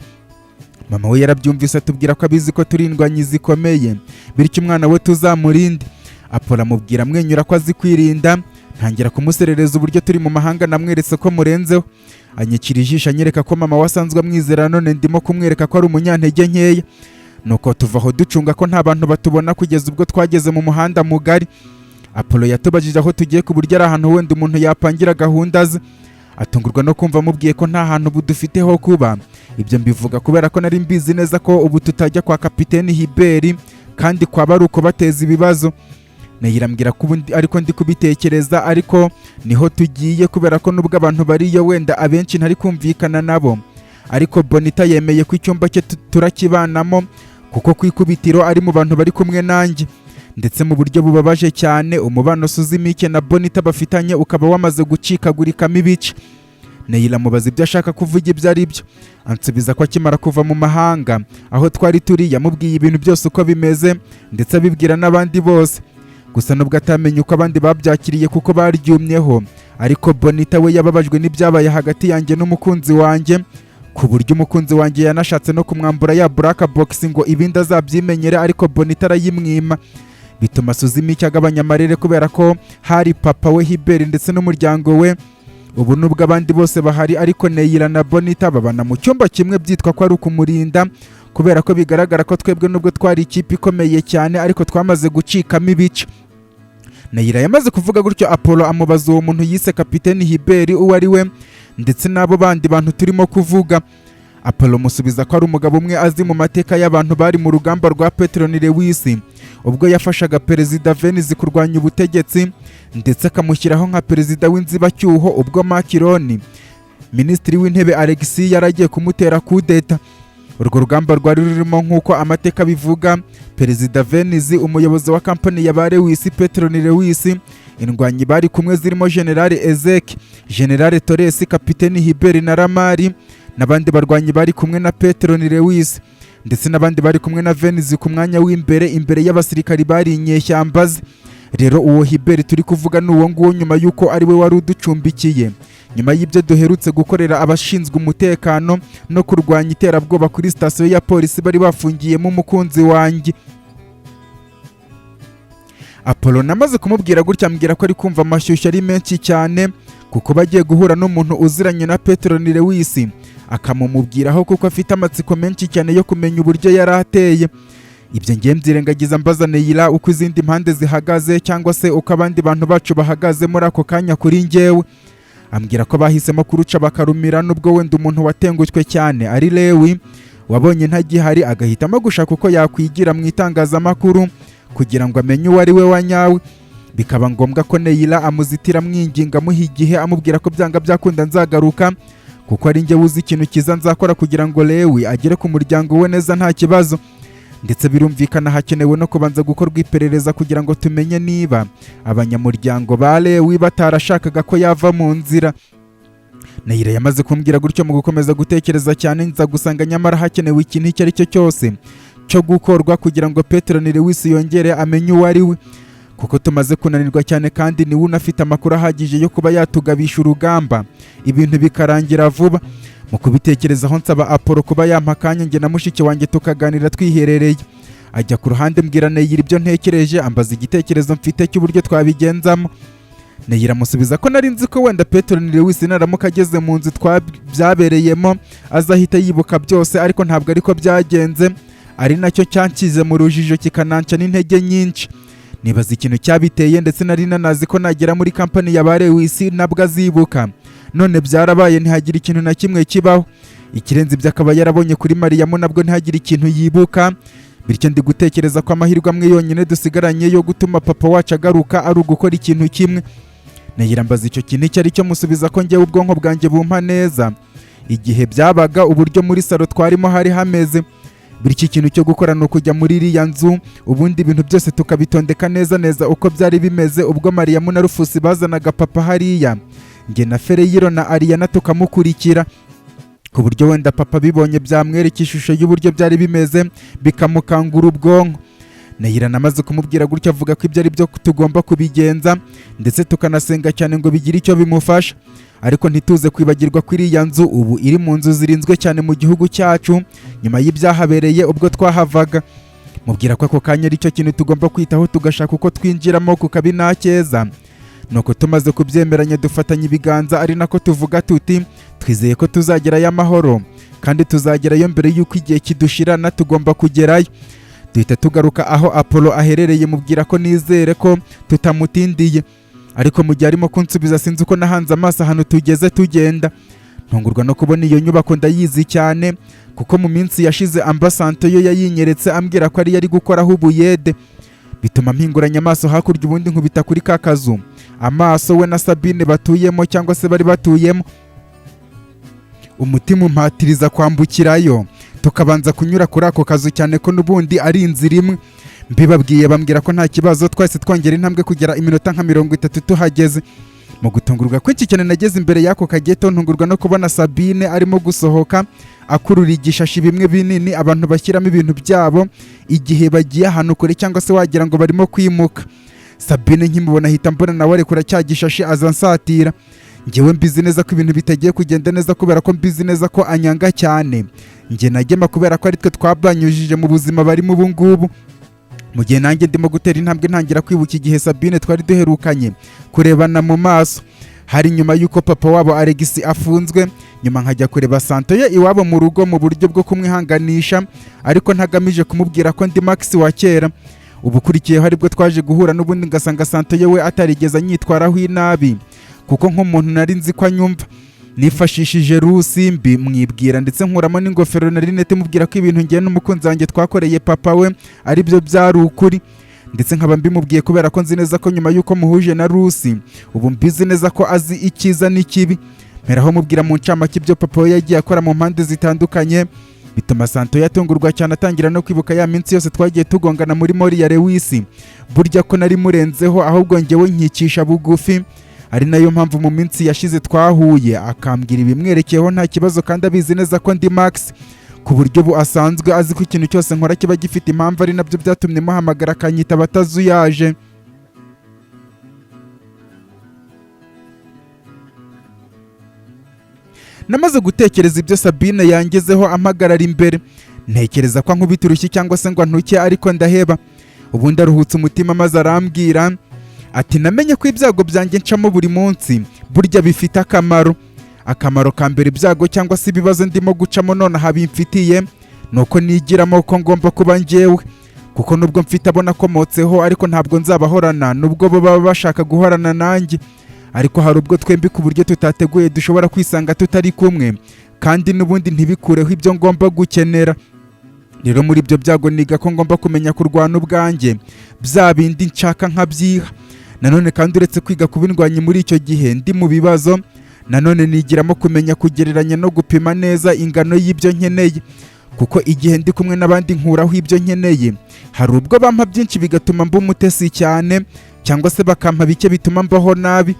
mama we yarabyumvise atubwira ko abizi ko turi indwanyi zikomeye, bityo umwana we tuzamurinde. Apollo amubwira amwenyura ko azi kwirinda, ntangira kumuserereza uburyo turi mu mahanga, namweretse ko murenzeho. Anyikira ijisho anyereka ko mama we asanzwe amwizera, none ndimo kumwereka ko ari umunyantege nkeya. Nuko tuva aho ducunga ko nta bantu batubona kugeza ubwo twageze mu muhanda mugari. Apollo yatubajije aho tugiye ku buryo ari ahantu wenda umuntu yapangira gahunda ze. Atungurwa no kumva amubwiye ko nta hantu dufite ho kuba. Ibyo mbivuga kubera ko nari mbizi neza ko ubu tutajya kwa Kapiteni Hibert kandi kwaba ari uko bateza ibibazo. Nayirambwira ko ubundi ariko ndi kubitekereza, ariko niho tugiye kubera ko nubwo abantu bariyo wenda abenshi ntari kumvikana nabo, ariko Bonita yemeye ko icyumba cye turakibanamo, kuko ku ikubitiro ari mu bantu bari kumwe nanjye. Ndetse mu buryo bubabaje cyane umubano Suzimike na Bonita bafitanye ukaba wamaze gucikagurikamo ibice. Neyila mubaza ibyo ashaka kuvuga ibyo ari byo, ansubiza ko akimara kuva mu mahanga aho twari turi yamubwiye ibintu byose uko bimeze, ndetse abibwira n'abandi bose. Gusa nubwo atamenye uko abandi babyakiriye kuko baryumyeho, ariko Bonita we yababajwe n'ibyabaye hagati yanjye n'umukunzi wanjye, ku buryo umukunzi wanjye yanashatse no kumwambura ya black box ngo ibindi azabyimenyere, ariko Bonita arayimwima. Bituma Suzimike agabanya amarere kubera ko hari papa we Hibert ndetse n'umuryango we. Ubu nubwo abandi bose bahari, ariko Neyila na Bonita babana mu cyumba kimwe byitwa ko ari ukumurinda, kubera ko bigaragara ko twebwe nubwo twari ikipe ikomeye cyane ariko twamaze gucikamo ibice. Neyila yamaze kuvuga gutyo, Apollo amubaza uwo muntu yise Kapiteni Hibert uwo ari we ndetse n'abo bandi bantu turimo kuvuga. Apollo musubiza ko ari umugabo umwe azi mu mateka y'abantu bari mu rugamba rwa Petron Lewis ubwo yafashaga Perezida Venice kurwanya ubutegetsi, ndetse akamushyiraho nka perezida w'inzibacyuho ubwo Macron, Minisitiri w'Intebe Alexis yaragiye kumutera kudeta. Urwo rugamba rwari rurimo nk'uko amateka bivuga Perezida Venice, umuyobozi wa kampani ya ba Lewis, Petron Lewis, indwanyi bari kumwe zirimo General Ezek, General Torres, Kapiteni Hibert na Ramari, n'abandi barwanyi bari kumwe na Petron Lewis, ndetse n'abandi bari kumwe na Venice ku mwanya w'imbere imbere y'abasirikari bari inyeshyamba ze. Rero uwo Hibert turi kuvuga n'uwo nguwo nyuma y'uko ari we wari uducumbikiye, nyuma y'ibyo duherutse gukorera abashinzwe umutekano no kurwanya iterabwoba kuri sitasiyo ya polisi bari bafungiyemo umukunzi wanjye. Apollo namaze kumubwira gutya ambwira ko ari kumva amashyushyu ari menshi cyane, kuko bagiye guhura n'umuntu uziranye na Petron Lewis, akamumubwiraho kuko afite amatsiko menshi cyane yo kumenya uburyo yari ateye. Ibyo ngiye mbyirengagiza mbaza Neyila uko izindi mpande zihagaze, cyangwa se uko abandi bantu bacu bahagaze muri ako kanya kuri njyewe. Ambwira ko bahisemo kuruca bakarumira, nubwo wenda umuntu watengushywe cyane ari Lewi wabonye ntagihari agahitamo gushaka uko yakwigira mu itangazamakuru kugira ngo amenye uwo ari we wa nyawe. Bikaba ngombwa ko Neyila amuzitira amwinginga amuha igihe, amubwira ko byanga byakunda nzagaruka, kuko ari njye wuzi ikintu cyiza nzakora kugira ngo Lewi agere ku muryango we neza nta kibazo. Ndetse birumvikana hakenewe no kubanza gukorwa iperereza kugira ngo tumenye niba abanyamuryango ba Lewi batarashakaga ko yava mu nzira. Neyila yamaze kumbwira gutyo, mu gukomeza gutekereza cyane nza gusanga nyamara hakenewe ikintu icyo ari cyo cyose cyo gukorwa kugira ngo Petron Lewis yongere amenye uwo ari we, kuko tumaze kunanirwa cyane kandi niwe unafite amakuru ahagije yo kuba yatugabisha urugamba ibintu bikarangira vuba. Mu kubitekerezaho nsaba Apollo kuba yampa akanya njye na mushiki wanjye tukaganira twiherereye. Ajya ku ruhande mbwira Neyila ibyo ntekereje, ambaza igitekerezo mfite cy'uburyo twabigenzamo. Neyila amusubiza ko nari nzi ko wenda Petron Lewis naramuka ageze mu nzu byabereyemo azahita yibuka byose, ariko ntabwo ariko byagenze, ari nacyo cyankize mu rujijo kikananca n'intege nyinshi. Nibaza ikintu cyabiteye, ndetse nari nanazi ko nagera muri kampani ya ba Lewis nabwo azibuka. None byarabaye ntihagire ikintu na kimwe kibaho. Ikirenze ibyo akaba yarabonye kuri Mariyamu nabwo ntihagire ikintu yibuka. Bityo ndi gutekereza ko amahirwe amwe yonyine dusigaranye yo gutuma papa wacu agaruka ari ugukora ikintu kimwe. Neyila mbaza icyo kintu icyo ari cyo, musubiza ko njyewe ubwonko bwanjye bumpa neza igihe byabaga uburyo muri salo twarimo hari hameze. Bityo ikintu cyo gukora ni ukujya muri iriya nzu, ubundi ibintu byose tukabitondeka neza neza uko byari bimeze ubwo Mariyamu na Rufusi bazanaga papa hariya, njye na Fereyiro na Ariana tukamukurikira. ku buryo wenda papa bibonye byamwereka ishusho y'uburyo byari bimeze bikamukangura ubwonko. Neyirana amaze kumubwira gutyo avuga ko ibyo ari byo tugomba kubigenza ndetse tukanasenga cyane ngo bigire icyo bimufasha, ariko ntituze kwibagirwa ko iriya nzu ubu iri mu nzu zirinzwe cyane mu gihugu cyacu nyuma y'ibyahabereye ubwo twahavaga. Mubwira ko ako kanya ari cyo kintu tugomba kwitaho tugashaka uko twinjiramo kukabi nta keza. Nuko tumaze kubyemeranya dufatanya ibiganza ari nako tuvuga tuti twizeye ko tuzagerayo amahoro kandi tuzagerayo mbere y'uko igihe kidushirana tugomba kugerayo. Duhita tugaruka aho Apollo aherereye mubwira ko nizere ko tutamutindiye, ariko mu gihe arimo kunsubiza sinzi uko nahanze amaso ahantu tugeze tugenda. Ntungurwa no kubona iyo nyubako ndayizi cyane kuko mu minsi yashize Ambasanto yo yayinyeretse ambwira ko ari yari gukoraho ubuyede. Bituma mpinguranya amaso hakurya ubundi nkubita kuri ka kazu amaso we na Sabine batuyemo cyangwa se bari batuyemo. Umutima umpatiriza kwambukirayo tukabanza kunyura kuri ako kazu cyane ko n'ubundi ari inzira imwe. Mbibabwiye bambwira ko nta kibazo, twese twongera intambwe kugera iminota nka 30 tuhageze. Mu gutungurwa kw'iki cyane nageze imbere y'ako kageto ntungurwa no kubona Sabine arimo gusohoka akurura igishashi bimwe binini abantu bashyiramo ibintu byabo igihe bagiye ahantu kure cyangwa se wagira ngo barimo kwimuka. Sabine nkimubona ahita mbona nawe arekura cya gishashi azansatira. Njyewe mbizi neza ko ibintu bitagiye kugenda neza kubera ko mbizi neza ko anyanga cyane. Njye nagema kubera ko ari twe twabanyujije mu buzima barimo ubu ngubu. Mu gihe nanjye ndimo gutera intambwe ntangira kwibuka igihe Sabine twari duherukanye kurebana mu maso, hari nyuma y'uko papa wabo Alex afunzwe, nyuma nkajya kureba Santo ye iwabo mu rugo mu buryo bwo kumwihanganisha ariko ntagamije kumubwira ko ndi Max wa kera. Ubu kurikiyeho aribwo twaje guhura n'ubundi ngasanga Santo ye we atarigeze anyitwaraho inabi kuko nk'umuntu nari nzi ko anyumva. Nifashishije rusimbi mwibwira ndetse nkuramo n'ingofero na rinete mubwira ko ibintu ngiye n'umukunzi wanjye twakoreye papa we ari byo byari ukuri, ndetse nkaba mbimubwiye kubera ko nzi neza ko nyuma y'uko muhuje na Rusi ubu mbizi neza ko azi icyiza n'ikibi. Mperaho mubwira mu ncamake ibyo papa we yagiye akora mu mpande zitandukanye, bituma Santo yatungurwa cyane atangira no kwibuka ya minsi yose twagiye tugongana muri mori ya Lewis. Burya ko nari murenzeho ahubwo njyewe nkikisha bugufi, ari nayo mpamvu mu minsi yashize twahuye akambwira ibimwerekeyeho nta kibazo kandi abizi neza ko ndi Max ku buryo ubu asanzwe azi ko ikintu cyose nkora kiba gifite impamvu, ari nabyo byatumye muhamagara akanyita batazuyaje. Namaze gutekereza ibyo Sabine yangezeho amagarara imbere, ntekereza ko ankubita urushyi cyangwa se ngo antuke, ariko ndaheba. Ubundi aruhutse umutima maze arambwira ati namenye ko ibyago byanjye ncamo buri munsi burya bifite akamaro. Akamaro ka mbere ibyago cyangwa se ibibazo ndimo gucamo none habimfitiye nuko nigiramo ko ngomba kuba njyewe, kuko nubwo mfite abo nakomotseho ariko ntabwo nzabahorana nubwo bo baba bashaka guhorana nanjye. Ariko hari ubwo twembi ku buryo tutateguye dushobora kwisanga tutari kumwe kandi n'ubundi ntibikureho ibyo ngomba gukenera. Rero muri ibyo byago niga ko ngomba kumenya kurwana ubwanjye bya bindi nshaka nkabyiha. Nanone kandi uretse kwiga kubindwanya muri icyo gihe ndi mu bibazo, nanone nigiramo kumenya kugereranya no gupima neza ingano y'ibyo nkeneye, kuko igihe ndi kumwe n'abandi nkuraho ibyo nkeneye hari ubwo bampa byinshi bigatuma mba umutesi cyane cyangwa se bakampa bike bituma mbaho nabi.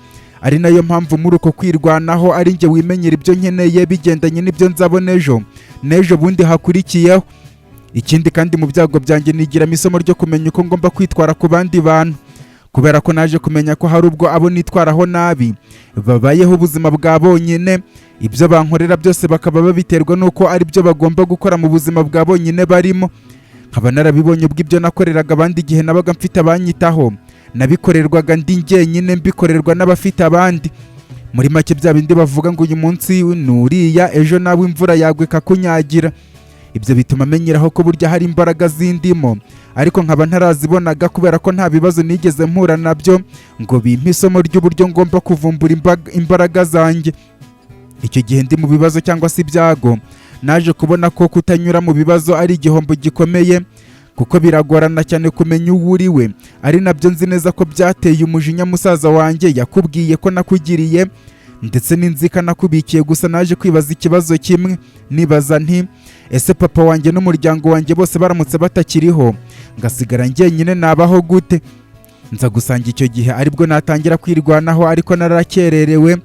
Ari nayo mpamvu muri uko kwirwanaho ari njye wimenyera ibyo nkeneye bigendanye n'ibyo nzabona ejo n'ejo bundi hakurikiyeho. Ikindi kandi mu byago byanjye nigiramo isomo ryo kumenya uko ngomba kwitwara ku bandi bantu, kubera ko naje kumenya ko hari ubwo abo nitwaraho nabi babayeho ubuzima bwa bonyine, ibyo bankorera byose bakaba babiterwa n'uko ari byo bagomba gukora mu buzima bwa bonyine barimo. Nkaba narabibonye ubwo ibyo nakoreraga abandi igihe nabaga mfite abanyitaho nabikorerwaga ndi njyenyine mbikorerwa n'abafite abandi. Muri make bya bindi bavuga ngo uyu munsi nuriya ejo nawe imvura yagwe kakunyagira. Ibyo bituma menyeraho ko burya hari imbaraga zindimo ariko nkaba ntarazibonaga kubera ko nta bibazo nigeze mpura nabyo ngo bimpe isomo ry'uburyo ngomba kuvumbura imbaraga zanjye. Icyo gihe ndi mu bibazo cyangwa se ibyago naje kubona ko kutanyura mu bibazo ari igihombo gikomeye, kuko biragorana cyane kumenya uwo uri we. Ari nabyo nzi neza ko byateye umujinya musaza wanjye yakubwiye ko nakugiriye ndetse n'inzika nakubikiye. Gusa naje kwibaza ikibazo kimwe, nibaza nti ese papa wanjye n'umuryango wanjye bose baramutse batakiriho ngasigara njyenyine nabaho gute? Nza gusanga icyo gihe aribwo natangira kwirwanaho ariko narakererewe,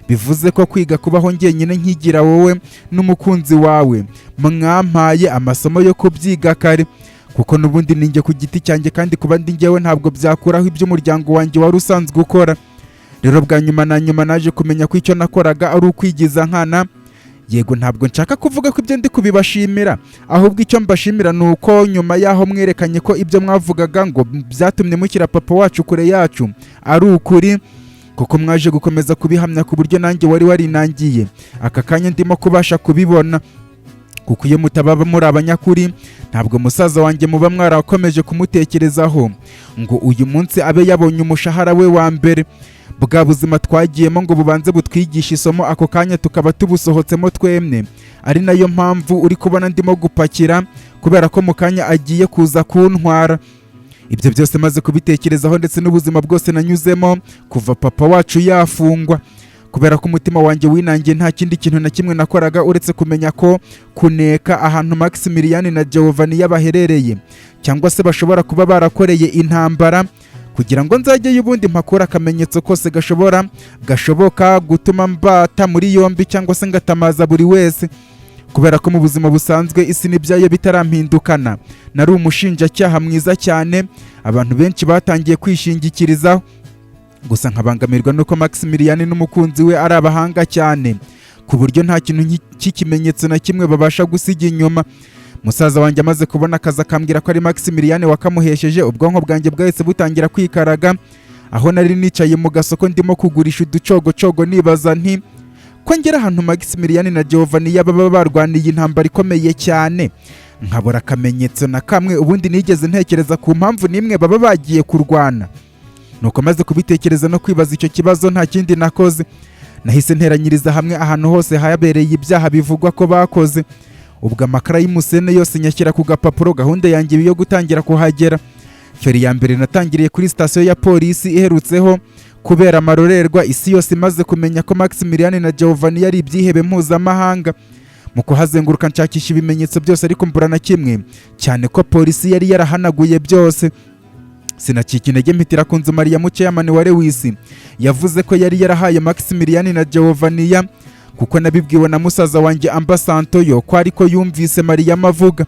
bivuze ko kwiga kubaho njyenyine nkigira wowe n'umukunzi wawe mwampaye amasomo yo kubyiga kare, kuko n'ubundi ninjye ku giti cyanjye kandi kuba ndi njyewe ntabwo byakuraho iby'umuryango wanjye wari usanzwe ukora. Rero bwa nyuma na nyuma naje kumenya ko icyo nakoraga ari ukwigiza nkana. Yego ntabwo nshaka kuvuga ko ibyo ndi kubibashimira, ahubwo icyo mbashimira ni uko nyuma y'aho mwerekanye ko ibyo mwavugaga ngo byatumye mushyira papa wacu kure yacu ari ukuri, kuko mwaje gukomeza kubihamya ku buryo nanjye wari warinangiye aka kanya ndimo kubasha kubibona. Kuko iyo mutaba muri abanyakuri ntabwo musaza wanjye muba mwarakomeje kumutekerezaho ngo uyu munsi abe yabonye umushahara we wa mbere. Bwa buzima twagiyemo ngo bubanze butwigisha isomo ako kanya tukaba tubusohotsemo twemwe, ari nayo mpamvu uri kubona ndimo gupakira kubera ko mu kanya agiye kuza kuntwara. Ibyo byose maze kubitekerezaho ndetse n'ubuzima bwose nanyuzemo kuva papa wacu yafungwa, kubera ko umutima wanjye winangiye nta kindi kintu na kimwe nakoraga uretse kumenya ko kuneka ahantu Maximilian na Giovanni baherereye cyangwa se bashobora kuba barakoreye intambara, kugira ngo nzajyeyo ubundi mpakura akamenyetso kose gashoboka gutuma mbata muri yombi cyangwa se ngatamaza buri wese, kubera ko mu buzima busanzwe isi n'ibyayo bitarampindukana nari umushinjacyaha mwiza cyane abantu benshi batangiye kwishingikirizaho. Gusa nkabangamirwa nuko Maximilian n'umukunzi we ari abahanga cyane ku buryo nta kintu cy'ikimenyetso na kimwe babasha gusiga inyuma. Musaza wanjye amaze kubona akazi akambwira ko ari Maximilian wakamuhesheje, ubwonko bwanjye bwahise butangira kwikaraga, aho nari nicaye mu gasoko ndimo kugurisha uducogocogo nibaza nti ko ngera ahantu Maximilian na Giovanni baba barwaniye intambara ikomeye cyane nkabura akamenyetso na kamwe, ubundi nigeze ntekereza ku mpamvu nimwe baba bagiye kurwana. Nuko maze kubitekereza no kwibaza icyo kibazo nta kindi nakoze, nahise nteranyiriza hamwe ahantu hose habereye ibyaha bivugwa ko bakoze. Ubwo amakara y'umusene yose nyashyira ku gapapuro, gahunda yanjye yo gutangira kuhagera. Feri ya mbere natangiriye kuri sitasiyo ya polisi iherutseho kubera amarorerwa, isi yose imaze kumenya ko Maximilian na Giovanni yari ibyihebe mpuzamahanga. Mu kuhazenguruka nshakisha ibimenyetso byose ariko mbura na kimwe, cyane ko polisi yari yarahanaguye byose. Sinacika intege mpitira ku nzu Maria Muceyamani wa Lewis yavuze ko yari yarahaye Maximilian na Giovanni, kuko nabibwiwe na musaza wanjye Ambasantoyo ko ariko yumvise Maria avuga.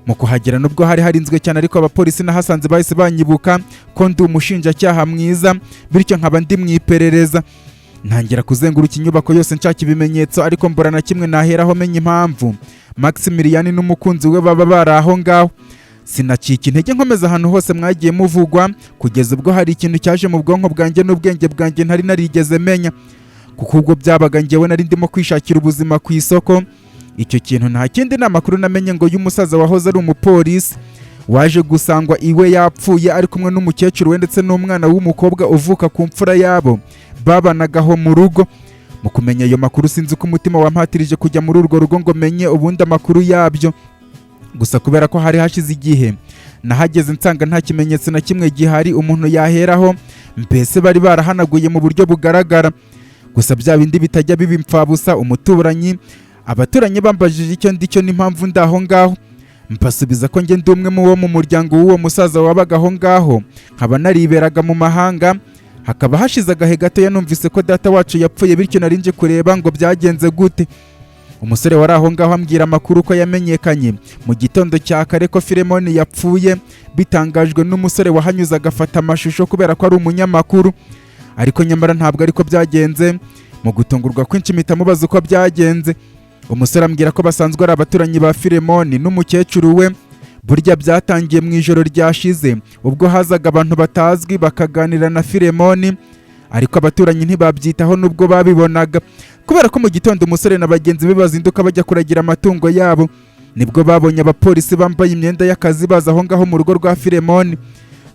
Mu kuhagera nubwo hari harinzwe cyane ariko abapolisi nahasanze bahise banyibuka ko ndi umushinjacyaha mwiza, bityo nkaba ndi mu iperereza. Ntangira kuzenguruka inyubako yose nshaka ibimenyetso ariko mbura na kimwe naheraho menya impamvu Maximilian n'umukunzi we baba bari aho ngaho. Sinacika intege nkomeza ahantu hose mwagiye muvugwa, kugeza ubwo hari ikintu cyaje mu bwonko bwanjye n'ubwenge bwanjye ntari narigeze menya, kuko ubwo byabaga njyewe nari ndimo kwishakira ubuzima ku isoko. Icyo kintu nta kindi ni amakuru namenye ngo y'umusaza wahoze ari umupolisi waje gusangwa iwe yapfuye ari kumwe n'umukecuru we ndetse n'umwana w'umukobwa uvuka ku mfura yabo babanagaho mu rugo. Mu kumenya ayo makuru sinzi uko umutima wampatirije kujya muri urwo rugo ngo menye ubundi amakuru yabyo, gusa kubera ko hari hashize igihe nahageze nsanga nta kimenyetso na kimwe gihari umuntu yaheraho, mbese bari barahanaguye mu buryo bugaragara. Gusa bya bindi bitajya biba impfabusa, abaturanyi bambajije icyo ndicyo n'impamvu ndaho ngaho, mbasubiza ko njye ndi umwe mu wo mu muryango w'uwo musaza wabaga aho ngaho, nkaba nariberaga mu mahanga. Hakaba hashize agahe gatoya numvise ko data wacu yapfuye, bityo nari nje kureba ngo byagenze gute. Umusore wari aho ngaho ambwira amakuru ko yamenyekanye mu gitondo cya kare ko Filemoni yapfuye, bitangajwe n'umusore wahanyuze agafata amashusho kubera ko ari umunyamakuru. Ariko nyamara ntabwo ariko byagenze. Mu gutungurwa kwinshi mpita mubaza uko byagenze. Umusore ambwira ko basanzwe ari abaturanyi ba Filemoni n'umukecuru we. Burya byatangiye mu ijoro ryashize ubwo hazaga abantu batazwi bakaganira na Filemoni, ariko abaturanyi ntibabyitaho nubwo babibonaga, kubera ko mu gitondo umusore na bagenzi be bazinduka bajya kuragira amatungo yabo, nibwo babonye abapolisi bambaye imyenda y'akazi baza aho ngaho mu rugo rwa Filemoni.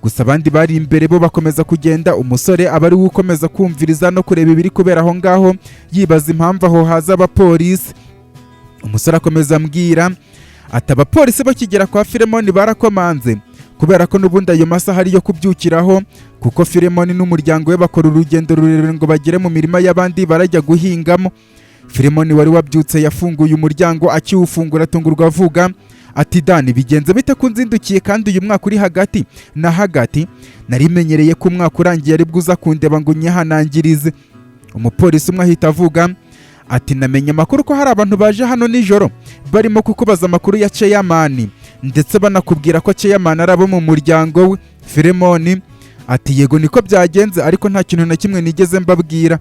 Gusa abandi bari imbere bo bakomeza kugenda, umusore aba ari we ukomeza kumviriza no kureba ibiri kubera aho ngaho yibaza impamvu aho haza abapolisi. Umusore akomeza ambwira ati abapolisi bakigera kwa Filemoni barakomanze, kubera ko n'ubundi ayo masaha ari yo kubyukiraho, kuko Filemoni n'umuryango we bakora urugendo rurerure ngo bagere mu mirima y'abandi barajya guhingamo. Filemoni wari wabyutse yafunguye umuryango, akiwufungura atungurwa avuga ati Dani, bigenze bite ko nzindukiye kandi uyu mwaka uri hagati na hagati? Narimenyereye ko umwaka urangiye ari bwo uza kundeba ngo nyihanangirize. umupolisi umwe ahita avuga ati namenye amakuru ko hari abantu baje hano nijoro barimo kukubaza amakuru ya Chairman ndetse banakubwira ko Chairman ari abo mu muryango we. Filemoni ati yego niko byagenze ariko nta kintu na kimwe nigeze mbabwira.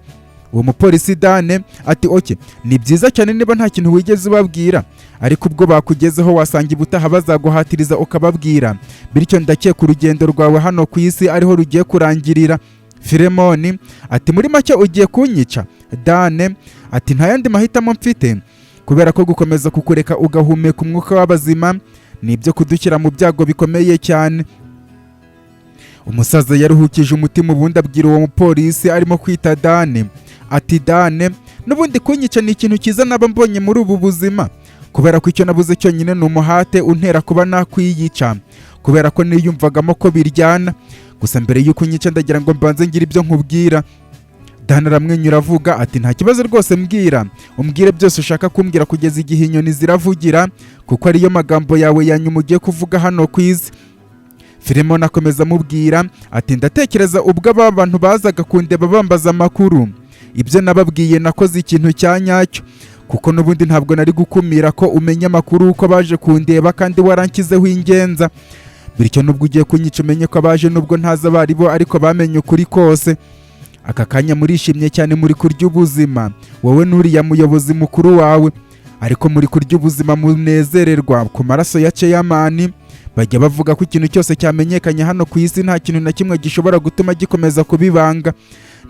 Uwo mupolisi Dane ati oke ni byiza cyane niba nta kintu wigeze ubabwira ariko ubwo bakugezeho wasanga ibutaha bazaguhatiriza ukababwira, bityo ndakeka urugendo rwawe hano ku isi ariho rugiye kurangirira. Filemoni ati muri make ugiye kunyica? Dane ati nta yandi mahitamo mfite kubera ko gukomeza kukureka ugahumeka umwuka w'abazima ni ibyo kudushyira mu byago bikomeye cyane. Umusaza yaruhukije umutima ubundi abwira uwo mupolisi arimo kwita Dane ati Dane n'ubundi kunyica ni ikintu cyiza naba mbonye muri ubu buzima kubera ko icyo nabuze cyonyine ni umuhate untera kuba nakwiyica kubera ko niyumvagamo ko biryana. Gusa mbere y'uko unyica ndagira ngo mbanze ngira ibyo nkubwira. Dane aramwenyura avuga ati nta kibazo rwose mbwira, umbwire byose ushaka kumbwira kugeza igihe inyoni ziravugira kuko ariyo magambo yawe ya nyuma ugiye kuvuga hano ku isi. Filemoni akomeza amubwira ati ndatekereza ubwo aba bantu bazaga kundeba bambaza amakuru ibyo nababwiye nakoze ikintu cya nyacyo kuko n'ubundi ntabwo nari gukumira ko umenya amakuru uko baje kundeba kandi waranshyizeho ingenza, bityo nubwo ugiye kunyica umenye ko abaje nubwo ntazi abari bo ariko bamenye ukuri kose. Aka kanya murishimye cyane, muri kurya ubuzima wowe n'uriya muyobozi mukuru wawe, ariko muri kurya ubuzima munezererwa ku maraso ya Chairman. Bajya bavuga ko ikintu cyose cyamenyekanye hano ku isi nta kintu na kimwe gishobora gutuma gikomeza kubibanga,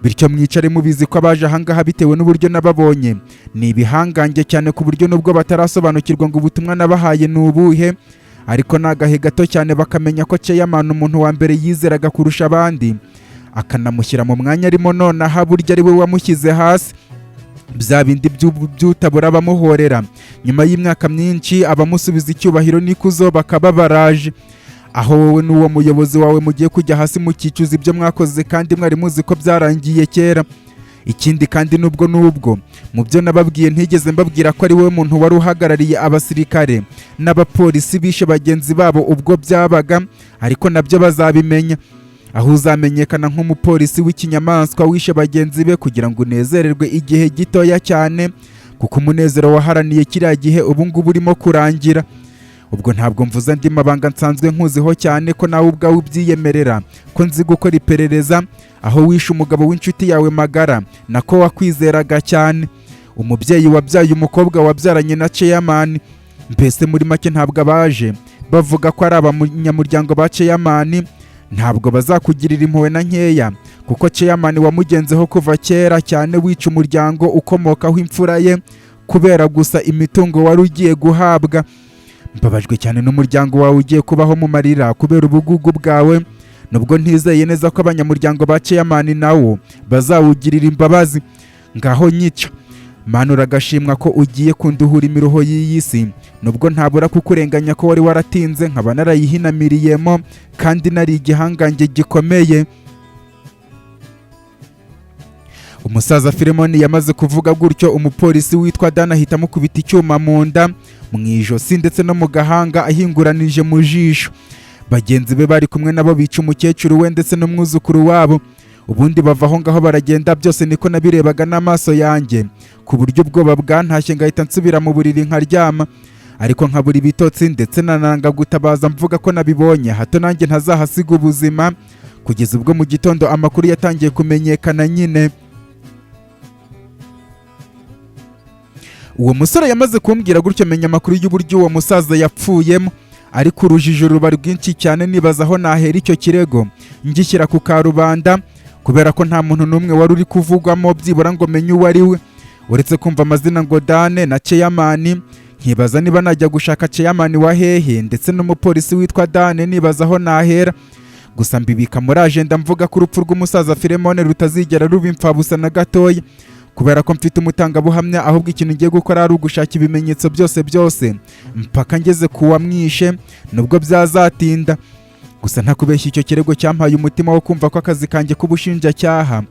bityo mwicare mubizi ko abaje ahangaha bitewe n'uburyo nababonye ni ibihangange cyane ku buryo nubwo batarasobanukirwa ngo ubutumwa nabahaye ni ubuhe, ariko ni agahe gato cyane bakamenya ko Chairman umuntu wa mbere yizeraga kurusha abandi akanamushyira mu mwanya arimo nonaha burya ari we wamushyize hasi. Bya bindi by'utabura bamuhorera nyuma y'imyaka myinshi abamusubiza icyubahiro n'ikuzo bakaba baraje, aho wowe n'uwo muyobozi wawe mugiye kujya hasi mukicuza ibyo mwakoze kandi mwari muzi ko byarangiye kera. Ikindi kandi nubwo mu byo nababwiye ntigeze mbabwira ko ari wowe muntu wari uhagarariye abasirikare n'abapolisi bishe bagenzi babo ubwo byabaga, ariko nabyo bazabimenya, aho uzamenyekana nk'umupolisi w'ikinyamaswa wishe bagenzi be kugira ngo unezererwe igihe gitoya cyane kuko umunezero waharaniye kiriya gihe ubu ngubu urimo kurangira. Ubwo ntabwo mvuze andi mabanga nsanzwe nkuziho cyane ko nawe ubwawe ubyiyemerera ko nzi gukora iperereza, aho wishe umugabo w'inshuti yawe magara nako wakwizeraga cyane, umubyeyi wabyaye umukobwa wabyaranye na Chairman. Mbese muri make ntabwo abaje bavuga ko ari abanyamuryango ba Chairman ntabwo bazakugirira impuhwe na nkeya kuko Chairman wamugenzeho kuva kera cyane wica umuryango ukomokaho imfura ye kubera gusa imitungo wari ugiye guhabwa. Mbabajwe cyane n'umuryango wawe ugiye kubaho mu marira kubera ubugugu bwawe, nubwo ntizeye neza ko abanyamuryango ba Chairman nawo bazawugirira imbabazi. Ngaho nyica Mana, uragashimwa ko ugiye kunduhura imiruho y'iyi si, nubwo ntabura kukurenganya ko wari waratinze nkaba narayihinamiriyemo kandi nari igihangange gikomeye. Umusaza Filemoni yamaze kuvuga gutyo, umupolisi witwa Dane ahita amukubita icyuma mu nda, mu ijosi ndetse no mu gahanga ahinguranije mu jisho. Bagenzi be bari kumwe nabo bica umukecuru we ndetse n'umwuzukuru wabo, ubundi bava aho ngaho baragenda. Byose niko nabirebaga n'amaso yanjye ku buryo ubwoba bwantashye ngahita nsubira mu buriri nkaryama, ariko nkabura ibitotsi ndetse nananga gutabaza mvuga ko nabibonye hato nanjye ntazahasiga ubuzima, kugeza ubwo mu gitondo amakuru yatangiye kumenyekana nyine. Uwo musore yamaze kumbwira gutyo menya amakuru y'uburyo uwo musaza yapfuyemo, ariko urujijo ruba rwinshi cyane nibaza aho nahera icyo kirego ngishyira ku karubanda kubera ko nta muntu n'umwe wari uri kuvugwamo byibura ngo menye uwo ari we, uretse kumva amazina ngo Dane na Chairman. Nkibaza niba najya gushaka Chairman wa hehe ndetse n'umupolisi witwa Dane nibaza aho nahera. Gusa mbibika muri agenda mvuga ko urupfu rw'umusaza Filemoni rutazigera ruba impfabusa na gatoya kubera ko mfite umutangabuhamya, ahubwo ikintu ngiye gukora ari ugushaka ibimenyetso byose mpaka ngeze ku wamwishe nubwo byazatinda. gusa nta kubeshya icyo kirego cyampaye umutima wo kumva ko akazi kanjye k'ubushinjacyaha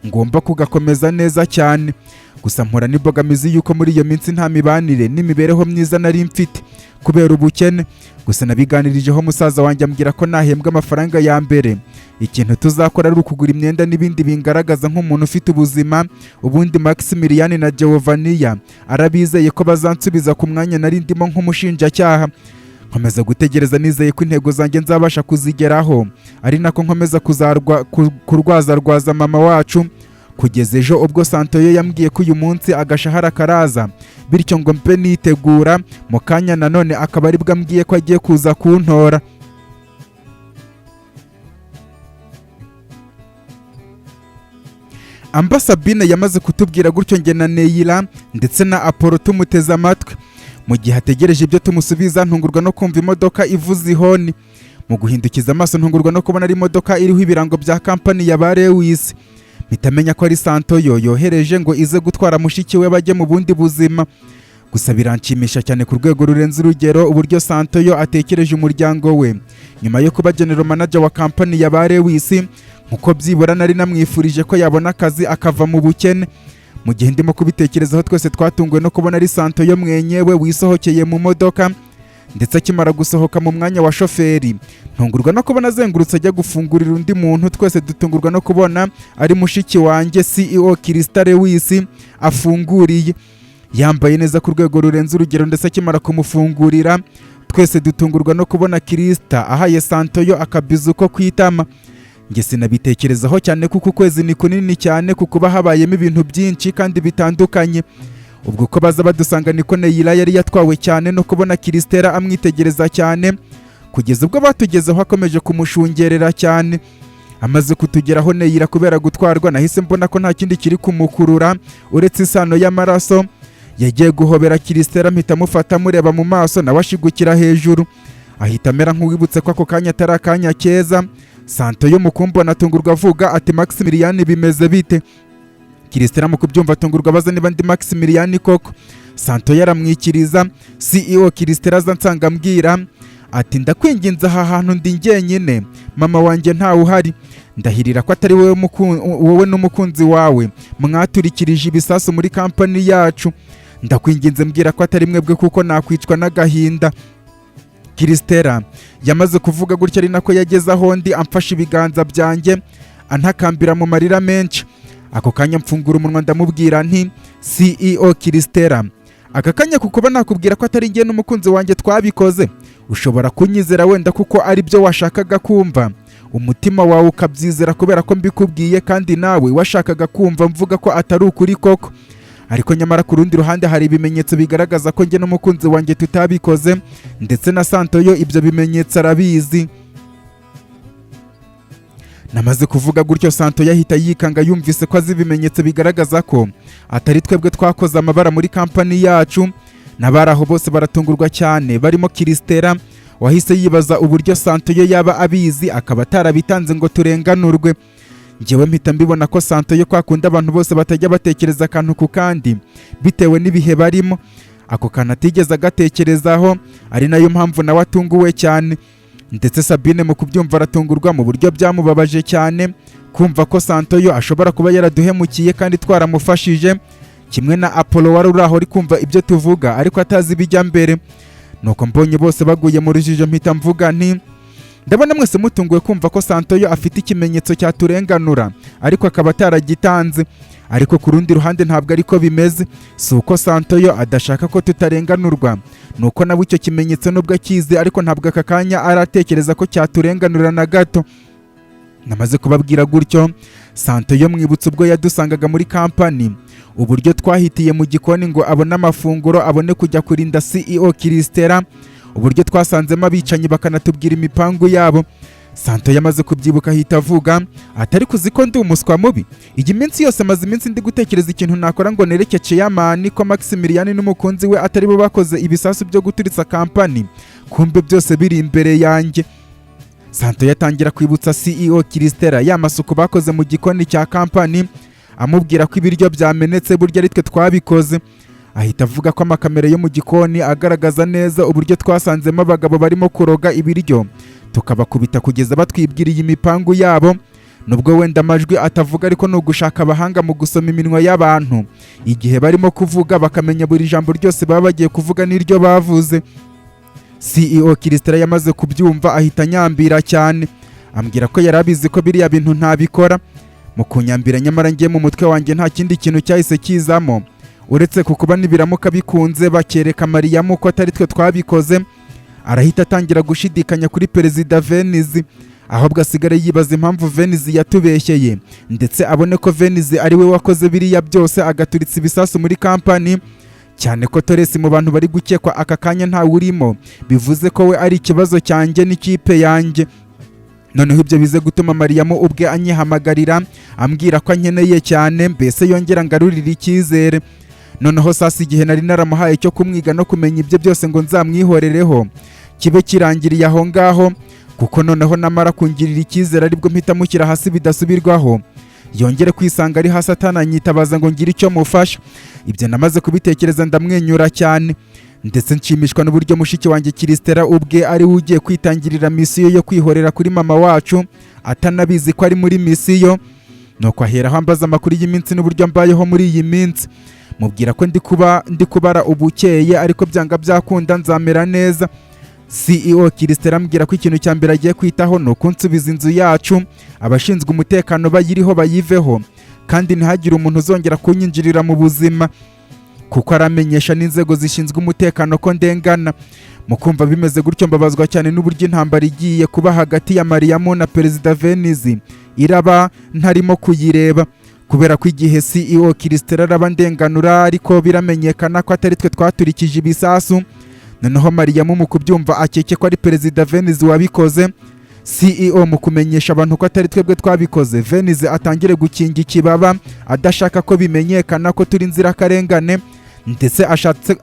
ngomba kugakomeza neza cyane. Gusa mpora n'imbogamizi yuko muri iyo minsi nta mibanire n'imibereho myiza nari mfite kubera ubukene. Gusa nabiganirijeho musaza wanjye ambwira ko nahembwa amafaranga ya mbere ikintu tuzakora ari ukugura imyenda n'ibindi bingaragaza nk'umuntu ufite ubuzima. Ubundi Maximilian na Giovannia arabizeye ko bazansubiza ku mwanya nari ndimo nk'umushinjacyaha. Nkomeza gutegereza nizeye ko intego zanjye nzabasha kuzigeraho, ari nako nkomeza kurwaza mama wacu, kugeza ejo ubwo Santoyo yambwiye ko uyu munsi agashahara karaza, bityo ngo mpe nitegura. Mu kanya nanone akaba aribwo ambwiye ko agiye kuza kuntora. Amba Sabine yamaze kutubwira gutyo njye na Neira ndetse na Apollo tumuteze amatwi. Mu gihe ategereje ibyo tumusubiza, ntungurwa no kumva imodoka ivuza ihoni. Mu guhindukiza amaso ntungurwa no kubona ari imodoka iriho ibirango bya kampani ya Lewis. Mpita menya ko ari Santoyo yohereje ngo ize gutwara mushiki we bajye mu bundi buzima. Gusa biranshimisha cyane ku rwego rurenze urugero uburyo Santoyo atekereje umuryango we nyuma yo kuba general manager wa kampani ya Lewis, nkuko byibura nari namwifurije ko yabona akazi akava mu bukene. Mu gihe ndimo kubitekerezaho, twese twatunguwe no kubona ari Santoyo mwenyewe wisohokeye mu modoka, ndetse akimara gusohoka mu mwanya wa shoferi ntungurwa no kubona azengurutse ajya gufungurira undi muntu. Twese dutungurwa no kubona ari mushiki wanjye CEO Krista Lewis afunguriye, yambaye neza ku rwego rurenze urugero, ndetse akimara kumufungurira twese dutungurwa no kubona Krista ahaye Santoyo akabizu ko kwitama. Nge sinabitekerezaho cyane kuko ukwezi ni kunini cyane, kuko habayemo ibintu byinshi kandi bitandukanye. Ubwo ko baza badusanga niko Neira yari yatwawe cyane no kubona Kristera amwitegereza cyane, kugeza ubwo batugezeho akomeje kumushungerera cyane. Amaze kutugeraho Neira kubera gutwarwa, nahise mbona ko nta kindi kiri kumukurura uretse isano y'amaraso. Yagiye guhobera Kristera, mpita mufata mureba mu maso, nawe ashigukira hejuru, ahita amera nk'uwibutse ko ako kanya atari akanya keza. Santoyo mu kumbona atungurwa avuga ati Maximilian bimeze bite? Kristera mu kubyumva atungurwa abaza niba ndi Maximilian koko. Santoyo aramwikiriza. CEO Kristera aza nsanga ambwira ati ndakwinginze aha hantu ndi njyenyine, mama wanjye ntawe uhari. Ndahirira ko atari wowe n'umukunzi wawe mwaturikirije ibisasu muri kampani yacu. Ndakwinginze mbwira ko atari mwebwe kuko nakwicwa n'agahinda. Kristera yamaze kuvuga gutya ari nako yageze aho ndi, amfashe ibiganza byanjye antakambira mu marira menshi. Ako kanya mfungura umunwa ndamubwira nti CEO Kristera, aka kanya kuko nakubwira ko atari njye n'umukunzi wanjye twabikoze, ushobora kunyizera wenda kuko ari byo washakaga kumva, umutima wawe ukabyizera kubera ko mbikubwiye, kandi nawe washakaga kumva mvuga ko atari ukuri koko. Ariko nyamara ku rundi ruhande hari ibimenyetso bigaragaza ko njye n'umukunzi wanjye tutabikoze, ndetse na Santoyo ibyo bimenyetso arabizi. Namaze kuvuga gutyo, Santoyo ahita yikanga yumvise ko azi ibimenyetso bigaragaza ko atari twebwe twakoze amabara muri kampani yacu. N'abari aho bose baratungurwa cyane, barimo Kristera wahise yibaza uburyo Santoyo yaba abizi akaba atarabitanze ngo turenganurwe. Njyewe mpita mbibona ko Santoyo kwakunda abantu bose batajya batekereza akantu ku kandi bitewe n'ibihe barimo, ako kantu atigeze agatekerezaho, ari nayo mpamvu nawe atunguwe cyane. Ndetse Sabine mu kubyumva aratungurwa mu buryo byamubabaje cyane, kumva ko Santoyo ashobora kuba yaraduhemukiye kandi twaramufashije, kimwe na Apollo wari uri aho ari kumva ibyo tuvuga ariko atazi ibijya mbere. Nuko mbonye bose baguye mu rujijo mpita mvuga nti ndabona mwese mutunguwe kumva ko Santoyo afite ikimenyetso cyaturenganura ariko akaba ataragitanze. Ariko ku rundi ruhande ntabwo ariko bimeze, si uko Santoyo adashaka ko tutarenganurwa, nuko nawe icyo kimenyetso nubwo akizi ariko ntabwo aka kanya aratekereza ko cyaturenganura na gato. Namaze kubabwira gutyo, Santoyo mwibutse ubwo yadusangaga muri kampani, uburyo twahitiye mu gikoni ngo abone amafunguro, abone kujya kurinda CEO Kristera, uburyo twasanzemo abicanyi bakanatubwira imipangu yabo. Santoyo yamaze kubyibuka ahita avuga atari kuzi ko ndi umuswa mubi. Iyi minsi yose maze iminsi ndi gutekereza ikintu nakora ngo nereke Chairman ko Maximilian n'umukunzi we atari bo bakoze ibisasu byo guturitsa kampani, kumbe byose biri imbere yanjye. Santoyo yatangira kwibutsa CEO Kristera ya masuku bakoze mu gikoni cya kampani, amubwira ko ibiryo byamenetse burya ari twe twabikoze. ahita avuga ko amakamera yo mu gikoni agaragaza neza uburyo twasanzemo abagabo barimo kuroga ibiryo tukabakubita kugeza batwibwiriye imipangu yabo. Nubwo wenda amajwi atavuga ariko ni ugushaka abahanga mu gusoma iminwa y'abantu igihe barimo kuvuga bakamenya buri jambo ryose baba bagiye kuvuga n'iryo bavuze. CEO Christella yamaze kubyumva ahita anyambira cyane, ambwira ko yari abizi ko biriya bintu ntabikora. Mu kunyambira nyamara ngiye mu mutwe wanjye nta kindi kintu cyahise kizamo uretse kukuba nibiramuka bikunze bakereka Mariyamu ko atari twe twabikoze. Arahita atangira gushidikanya kuri Perezida Venice, ahubwo asigara yibaza impamvu Venice yatubeshyeye ndetse abone ko Venice ari we wakoze biriya byose agaturitsa ibisasu muri kampani, cyane ko Torres mu bantu bari gukekwa aka kanya ntawe urimo, bivuze ko we ari ikibazo cyanjye n'ikipe yanjye. Noneho ibyo bize gutuma Mariyamu ubwe anyihamagarira ambwira ko ankeneye cyane, mbese yongera ngarurira icyizere. Noneho sasa igihe nari naramuhaye cyo kumwiga no kumenya ibyo byose ngo nzamwihorereho kibe kirangiriye aho ngaho, kuko noneho namara kungirira icyizere aribwo mpita mushyira hasi bidasubirwaho, yongere kwisanga ari hasi atananyitabaza ngo ngire icyo mufasha. Ibyo namaze kubitekereza ndamwenyura cyane, ndetse nshimishwa n'uburyo mushiki wanjye Christella ubwe ari we ugiye kwitangirira misiyo yo kwihorera kuri mama wacu atanabizi ko ari muri misiyo. Nuko aheraho ambaza amakuru y'iminsi n'uburyo mbayeho muri iyi minsi, mubwira ko ndi kubara ubukeye ariko byanga byakunda nzamera neza. CEO Christella ambwira ko ikintu cya mbere agiye kwitaho ni ukunsubiza inzu yacu, abashinzwe umutekano bayiriho bayiveho, kandi ntihagire umuntu uzongera kunyinjirira mu buzima, kuko aramenyesha n'inzego zishinzwe umutekano ko ndengana. Mu kumva bimeze gutyo mbabazwa cyane n'uburyo intambara igiye kuba hagati ya Mariyamu na Perezida Venice iraba ntarimo kuyireba, kubera ko igihe CEO Christella araba ndenganura ariko biramenyekana ko atari twe twaturikije ibisasu. Noneho Mariyamu mu kubyumva akeke ko ari Perezida Venice wabikoze. CEO mu kumenyesha abantu ko atari twebwe twabikoze, Venice atangire gukinga ikibaba adashaka ko bimenyekana ko turi inzirakarengane, ndetse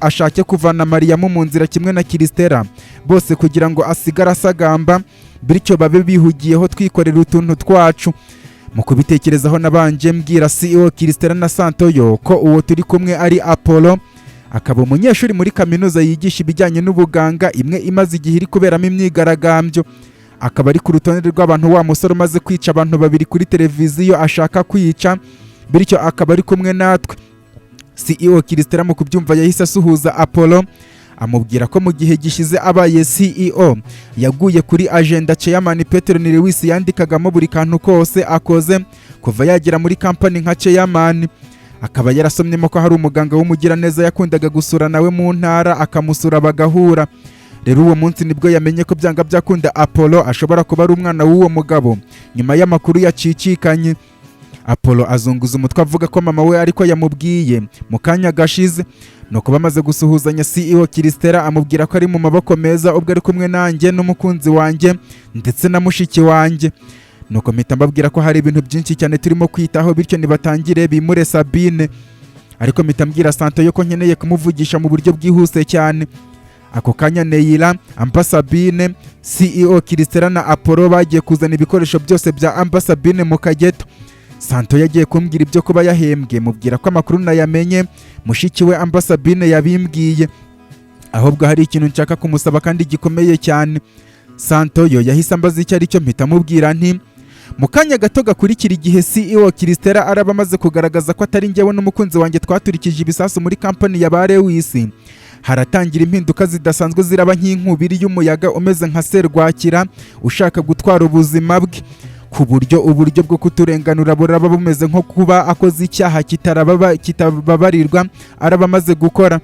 ashake kuvana Mariyamu mu nzira kimwe na Christella bose kugira ngo asigare asagamba, bityo babe bihugiyeho twikorera utuntu twacu. Mu kubitekerezaho nabanje mbwira CEO Christella na Santoyo ko uwo turi kumwe ari Apollo, akaba umunyeshuri muri kaminuza yigisha ibijyanye n'ubuganga, imwe imaze igihe iri kuberamo imyigaragambyo. Akaba ari ku rutonde rw'abantu wa musore umaze kwica abantu 2 kuri televiziyo ashaka kwica, bityo akaba ari kumwe natwe. CEO Christella mu kubyumva yahise asuhuza Apollo, amubwira ko mu gihe gishize abaye CEO yaguye kuri agenda Chairman Petron Lewis yandikagamo buri kantu kose akoze kuva yagera muri kampani nka Chairman. Akaba yarasomyemo ko hari umuganga w'umugiraneza yakundaga gusura nawe mu ntara akamusura bagahura. Rero uwo munsi nibwo yamenye ko byanga byakunda Apollo ashobora kuba ari umwana w'uwo mugabo. Nyuma y'amakuru yacicikanye, Apollo azunguza umutwe avuga ko mama we ariko yamubwiye mu kanya gashize. Nuko bamaze gusuhuzanya, CEO Christella amubwira ko ari mu maboko meza ubwo ari kumwe nanjye n'umukunzi wanjye ndetse na mushiki wanjye. Nuko mpita mbabwira ko hari ibintu byinshi cyane turimo kwitaho, bityo nibatangire bimure Sabine. Ariko mpita mbwira Santoyo ko nkeneye kumuvugisha mu buryo bwihuse cyane. Ako kanya Neila, Amba Sabine, CEO Christella na Apollo bagiye kuzana ibikoresho byose bya Amba Sabine mu kageto. Santoyo yagiye kumbwira ibyo kuba yahembwe, mubwira ko amakuru nayamenye, mushiki we Amba Sabine yabimbwiye, ahubwo hari ikintu nshaka kumusaba kandi gikomeye cyane. Santoyo yahise ambaza icyo ari cyo, mpita mubwira nti mu kanya gato gakurikira igihe CEO Christella araba amaze kugaragaza ko atari njyewe n'umukunzi wanjye twaturikije ibisasu muri kampani ya Lewis, haratangira impinduka zidasanzwe ziraba nk'inkubiri y'umuyaga umeze nka serwakira ushaka gutwara ubuzima bwe, ku buryo uburyo bwo kuturenganura buraba bumeze nko kuba akoze icyaha kitababarirwa araba amaze gukora.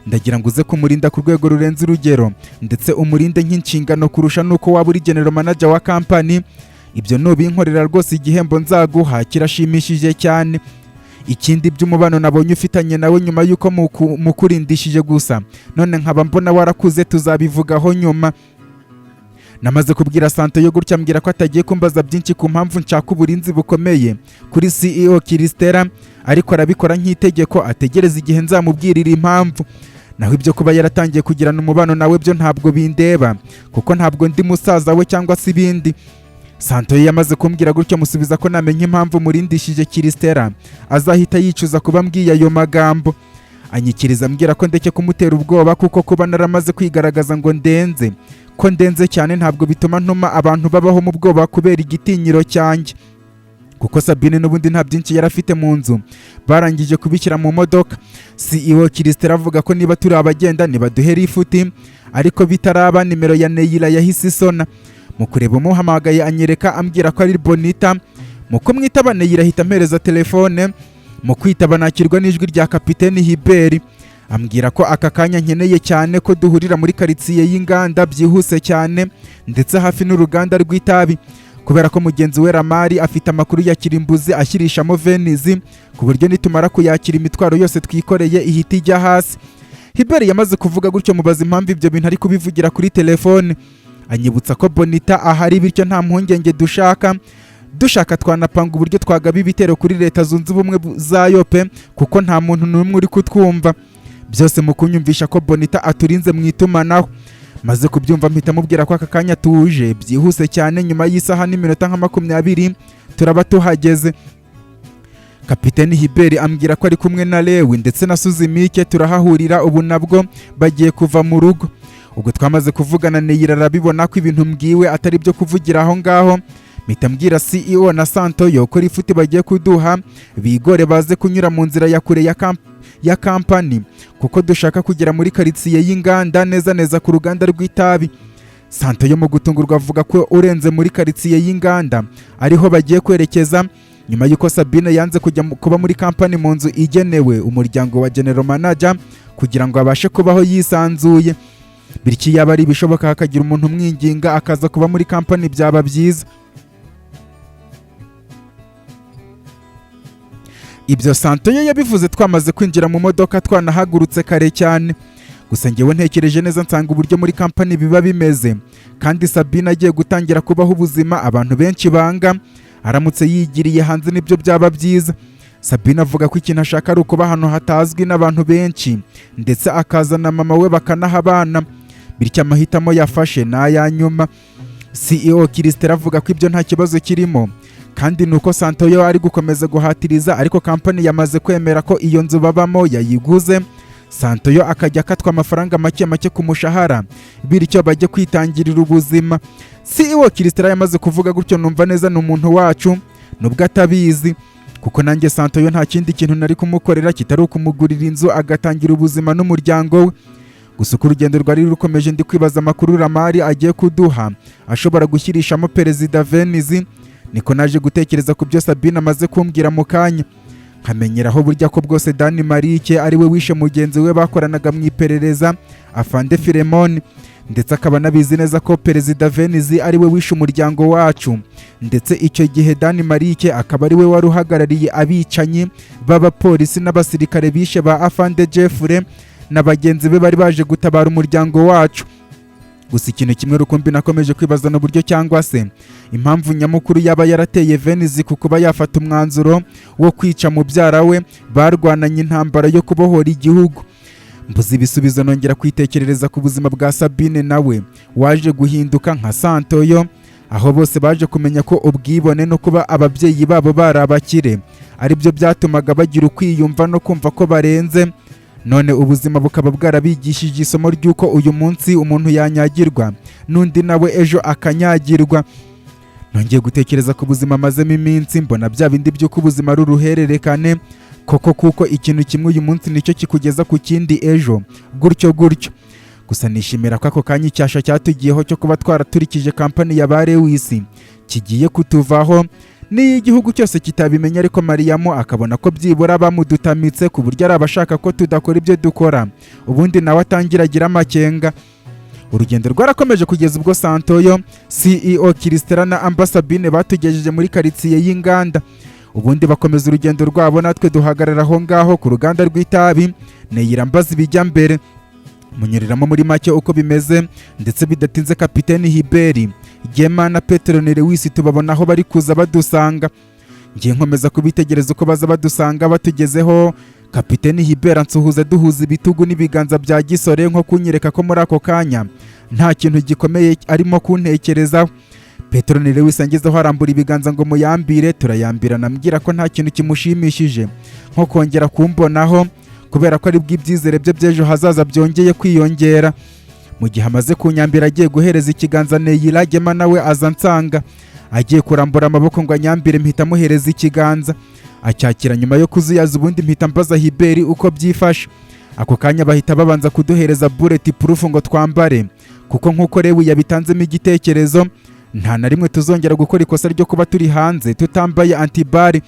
Ndagira ngo uze kumurinda ku rwego rurenze urugero, ndetse umurinde nk'inshingano kurusha nuko waba uri general manager wa kampani. Ibyo nubinkorera rwose igihembo nzaguha kirashimishije cyane. Ikindi by'umubano nabonye ufitanye nawe nyuma yuko mukurindishije gusa, none nkaba mbona warakuze, tuzabivugaho nyuma. Namaze kubwira Santoyo gutya ambwira ko atagiye kumbaza byinshi ku mpamvu nshaka uburinzi bukomeye kuri CEO Christella, ariko arabikora nk'itegeko ategereza igihe nzamubwirira impamvu. Naho ibyo kuba yaratangiye kugirana umubano nawe byo ntabwo bindeba, kuko ntabwo ndi musaza we cyangwa se ibindi. Santoyo yamaze kumbwira gutyo musubiza ko namenye impamvu murindishije Christella azahita yicuza kuba mbwiye ayo magambo. anyikiriza ambwira ko ndeke kumutera ubwoba kuko kuba naramaze kwigaragaza ngo ndenze cyane ntabwo bituma ntuma abantu babaho mu bwoba kubera igitinyiro cyanjye, kuko Sabine n'ubundi nta byinshi yari afite mu nzu. Barangije kubishyira mu modoka. CEO Christelle avuga ko niba turi abagenda nibaduhere ifuti, ariko bitaraba nimero ya Neyira yahise isona. Mu kureba umuhamagaye anyereka ambwira ko ari Bonita. Mu kumwitaba Neyira ahita ampereza telefone. Mu kwitaba nakirwa n'ijwi rya Kapiteni Hibert ambwira ko aka kanya nkeneye cyane ko duhurira muri karitsiye y'inganda byihuse cyane, ndetse hafi n'uruganda rw'itabi, kubera ko mugenzi we Ramari afite amakuru ya Kirimbuzi ashyirishamo Venizi, ku buryo nitumara kuyakira imitwaro yose twikoreye ihita ijya hasi. Hibert yamaze kuvuga gutyo mubaza impamvu ibyo bintu ari kubivugira kuri telefone. Anyibutsa ko Bonita ahari bityo nta mpungenge dushaka twanapanga uburyo twagaba ibitero kuri Leta Zunze Ubumwe za Yope, kuko nta muntu n'umwe uri kutwumva. Byose mu kunyumvisha ko Bonita aturinze mu itumanaho. Maze kubyumva mpita mubwira ko aka kanya tuje byihuse cyane, nyuma y'isaha n'iminota nka 20 turaba tuhageze. Kapiteni Hibert ambwira ko ari kumwe na Lewi ndetse na Suzimike turahahurira ubu nabwo bagiye kuva mu rugo. Ubwo twamaze kuvugana Neyira arabibona ko ibintu mbwiwe atari byo kuvugira aho ngaho. Mpita mbwira CEO na Santoyo ko ifuti bagiye kuduha bigore baze kunyura mu nzira ya kure ya kampani, kuko dushaka kugera muri karitsiye y'inganda neza ku ruganda rw'itabi. Santoyo mu gutungurwa avuga ko urenze muri karitsiye y'inganda ariho bagiye kwerekeza, nyuma y'uko Sabine yanze kujya kuba muri kampani mu nzu igenewe umuryango wa General Manager kugira ngo abashe kubaho yisanzuye. Bityo yaba ari bishoboka hakagira umuntu umwinginga akaza kuba muri kampani byaba byiza. Ibyo Santoyo yabivuze twamaze kwinjira mu modoka twanahagurutse kare cyane. Gusa ngewe ntekereje neza nsanga uburyo muri kampani biba bimeze, kandi Sabine agiye gutangira kubaho ubuzima abantu benshi banga, aramutse yigiriye hanze nibyo byaba byiza. Sabine avuga ko ikintu ashaka ari ukuba ahantu hatazwi n'abantu benshi, ndetse akazana mama we bakanahabana. Bityo amahitamo yafashe n'ayanyuma. CEO Christelle avuga ko ibyo nta kibazo kirimo, kandi nuko Santoyo ari gukomeza guhatiriza, ariko kampani yamaze kwemera ko iyo nzu babamo yayiguze. Santoyo akajya akatwa amafaranga make ku mushahara, bityo bajye kwitangirira ubuzima. CEO Christelle yamaze kuvuga gutyo numva neza ni umuntu wacu, nubwo atabizi, kuko nanjye Santoyo nta kindi kintu nari kumukorera kitari ukumugurira inzu agatangira ubuzima n'umuryango we. Gusa uko urugendo rwari rukomeje ndi kwibaza amakuru Ramari agiye kuduha ashobora gushyirishamo Perezida Venizi, niko naje gutekereza ku byo Sabine amaze kumbwira mu kanya. Nkamenyeraho burya ko bwose Dani Marike ari we wishe mugenzi we bakoranaga mu iperereza Afande Filemoni, ndetse akaba nabizi neza ko Perezida Venizi ari we wishe umuryango wacu, ndetse icyo gihe Dani Marike akaba ari we wari uhagarariye abicanyi b'abapolisi n'abasirikare bishe ba Afande Jeffrey na bagenzi be bari baje gutabara umuryango wacu. Gusa ikintu kimwe rukumbi nakomeje kwibaza n'uburyo cyangwa se impamvu nyamukuru yaba yarateye Venizi ku kuba yafata umwanzuro wo kwica mubyara we barwananye intambara yo kubohora igihugu. Mbuze ibisubizo nongera kwitekerereza ku buzima bwa Sabine nawe waje guhinduka nka Santoyo, aho bose baje kumenya ko ubwibone no kuba ababyeyi babo bari abakire ari byo byatumaga bagira ukwiyumva no kumva ko barenze. None ubuzima bukaba bwarabigishije isomo ry'uko uyu munsi umuntu yanyagirwa n'undi nawe ejo akanyagirwa. Nongeye gutekereza ku buzima mazemo iminsi, mbona bya bindi by'uko ubuzima ari uruhererekane koko, kuko ikintu kimwe uyu munsi nicyo kikugeza ku kindi ejo, gutyo. Gusa nishimira ko ako kanya icyasha cyatugiyeho cyo kuba twaraturikije kampani ya ba Lewis kigiye kutuvaho, n'iyo igihugu cyose kitabimenya, ariko Mariyamu akabona ko byibura bamudutamitse ku buryo ari abashaka ko tudakora ibyo dukora, ubundi nawe atangira agira amakenga. Urugendo rwarakomeje kugeza ubwo Santoyo, CEO Christelle na Sabine batugejeje muri karitsiye y'inganda. Ubundi bakomeza urugendo rwabo, natwe duhagarara aho ngaho ku ruganda rw'itabi. Neyira mbaza ibijya mbere, munyuriramo muri make uko bimeze, ndetse bidatinze Kapiteni Hibert, Gema na Petero Lewis tubabona aho bari kuza badusanga. Ngiye nkomeza kubitegereza uko baza badusanga. Batugezeho Kapiteni Hibert ansuhuza duhuza ibitugu n'ibiganza bya gisore, nko kunyereka ko muri ako kanya nta kintu gikomeye arimo kuntekerezaho. Petero Lewis angezeho arambura ibiganza ngo muyambire, turayambirana, ambwira ko nta kintu kimushimishije nko kongera kumbonaho, kubera ko aribwo ibyizere bye by'ejo hazaza byongeye kwiyongera. Mu gihe amaze kunyambira agiye guhereza ikiganza Neyira, Gema nawe aza nsanga agiye kurambura amaboko ngo anyambire, mpita amuhereza ikiganza acyakira nyuma yo kuzuyaza, ubundi mpita mbaza Hiberi uko byifashe. Ako kanya bahita babanza kuduhereza bullet proof ngo twambare, kuko nk'uko Lewi yabitanzemo igitekerezo nta na rimwe tuzongera gukora ikosa ryo kuba turi hanze tutambaye antibari.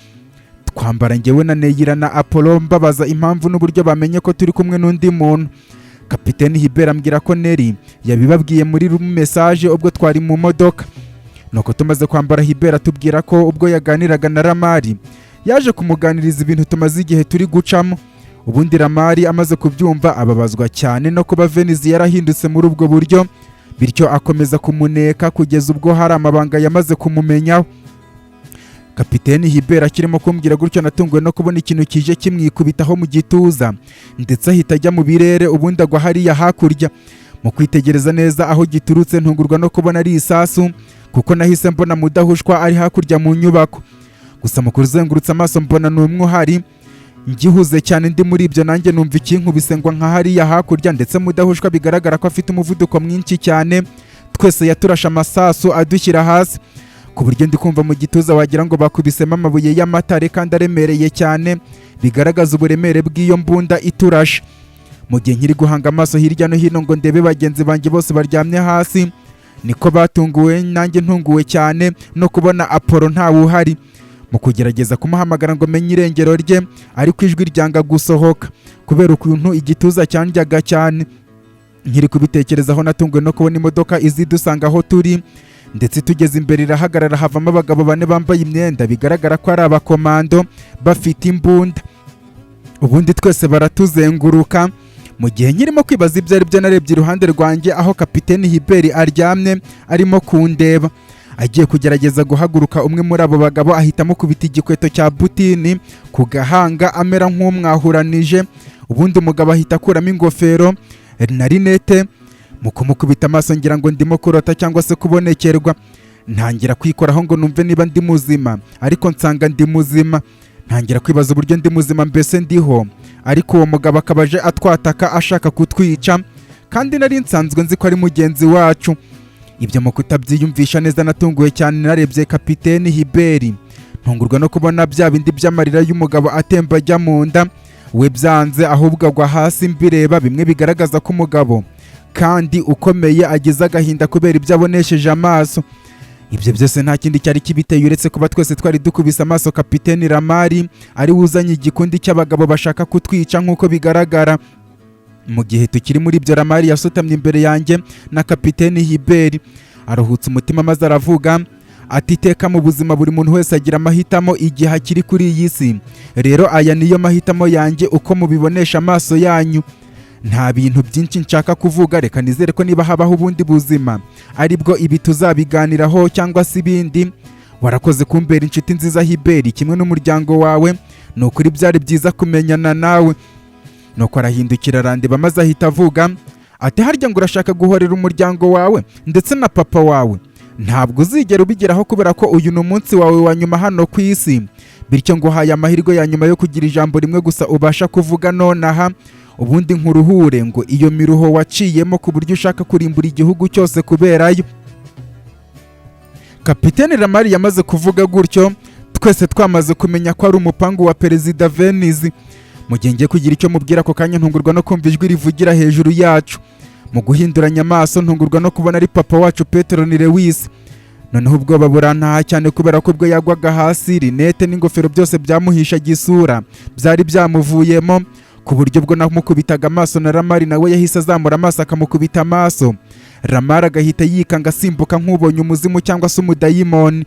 Twambara njyewe na Neyira na Apollo, mbabaza impamvu n'uburyo bamenye ko turi kumwe n'undi muntu. Kapiteni Hiberi ambwira ko Neri yabibabwiye muri message ubwo twari mu modoka. Nuko tumaze kwambara, Hiberi atubwira ko ubwo yaganiraga na Ramari yaje kumuganiriza ibintu tumaze igihe turi gucamo. Ubundi Ramari amaze kubyumva ababazwa cyane no kuba Venice yarahindutse muri ubwo buryo, bityo akomeza kumuneka kugeza ubwo hari amabanga yamaze kumumenyaho. Kapiteni Hiberi akirimo kumbwira gutyo natunguwe no kubona ikintu kije kimwikubitaho mu gituza, ndetse ahita ajya mu birere, ubundi agwa hariya hakurya. Mu kwitegereza neza aho giturutse ntungurwa no kubona ari isasu, kuko nahise mbona mudahushwa ari hakurya mu nyubako. Gusa mu kuzengurutsa amaso mbona n'umwe uhari, ngihuze cyane ndi muri ibyo nanjye numva ikinkubise ngo nka hariya hakurya, ndetse mudahushwa bigaragara ko afite umuvuduko mwinshi cyane. Twese yaturashe amasasu adushyira hasi, ku buryo ndi kumva mu gituza wagira ngo bakubisemo amabuye y'amatare kandi aremereye cyane, bigaragaza uburemere bw'iyo mbunda iturashe. Mu gihe nkiri guhanga amaso hirya no hino ngo ndebe bagenzi banjye bose baryamye hasi, niko batunguwe nanjye ntunguwe cyane no kubona Apollo ntawe uhari. Mu kugerageza kumuhamagara ngo menye irengero rye, ariko ijwi ryanga gusohoka kubera ukuntu igituza cyandyaga cyane. Nkiri kubitekerezaho natunguwe no kubona imodoka izidusanga aho turi, ndetse tugeze imbere irahagarara, havamo abagabo 4 bambaye imyenda bigaragara ko ari abakomando bafite imbunda. Ubundi twese baratuzenguruka. Mu gihe nkirimo kwibaza ibyo ari byo, narebye iruhande rwanjye aho Kapiteni Hiberi aryamye arimo kundeba. Agiye kugerageza guhaguruka, umwe muri abo bagabo ahitamo kubita igikweto cya butini ku gahanga amera nk'umwahuranije. Ubundi umugabo ahita akuramo ingofero na rinete. Mu kumukubita amaso ngira ngo ndimo kurota cyangwa se kubonekerwa. Ntangira kwikoraho ngo numve niba ndi muzima, ariko nsanga ndi muzima. Ntangira kwibaza uburyo ndi muzima, mbese ndiho, ariko uwo mugabo akabaje atwataka ashaka kutwica, kandi nari nsanzwe nzi ko ari mugenzi wacu. Ibyo mu kutabyiyumvisha neza natunguwe cyane, narebye Kapiteni Hiberi ntungurwa no kubona bya bindi by'amarira y'umugabo atemba ajya mu nda. We byanze ahubwo agwa hasi mbireba, bimwe bigaragaza ko umugabo kandi ukomeye agize agahinda kubera ibyo abonesheje amaso. Ibyo byose nta kindi cyari kibiteye uretse kuba twese twari dukubise amaso Kapiteni Ramari ari wuzanye igikundi cy'abagabo bashaka kutwica nk'uko bigaragara. Mu gihe tukiri muri ibyo, Ramari yasutamye imbere yanjye na Kapiteni Hiberi aruhutse umutima maze aravuga ati, iteka mu buzima buri muntu wese agira amahitamo igihe akiri kuri iyi si. Rero aya niyo mahitamo yanjye uko mubibonesha amaso yanyu. Nta bintu byinshi nshaka kuvuga, reka nizere ko niba habaho ubundi buzima aribwo ibi tuzabiganiraho cyangwa se ibindi. Warakoze kumbera inshuti nziza Hiberi, kimwe n'umuryango wawe. Ni ukuri byari byiza kumenyana nawe. Nuko arahindukira arandeba maze ahita avuga ati, harya ngo urashaka guhorera umuryango wawe ndetse na papa wawe? Ntabwo uzigera ubigeraho kubera ko uyu ni umunsi wawe wa nyuma hano ku isi, bityo ngo uhaye amahirwe ya nyuma yo kugira ijambo rimwe gusa ubasha kuvuga nonaha, ubundi nkuruhure ngo iyo miruho waciyemo ku buryo ushaka kurimbura igihugu cyose kuberayo. Kapiteni Ramari yamaze kuvuga gutyo, twese twamaze kumenya ko ari umupangu wa Perezida Venice. Mu gihe ngiye kugira icyo mubwira ako kanya ntungurwa no kumva ijwi rivugira hejuru yacu. Mu guhinduranya amaso ntungurwa no kubona ari papa wacu Petero ni Lewis. Noneho ubwoba burantaha cyane kubera ko ubwo yagwaga hasi, rinete n'ingofero byose byamuhishaga isura byari byamuvuyemo, ku buryo bwo namukubitaga amaso na Ramari nawe yahise azamura amaso akamukubita amaso. Ramari agahita yikanga asimbuka nk'ubonye umuzimu cyangwa se umudayimoni.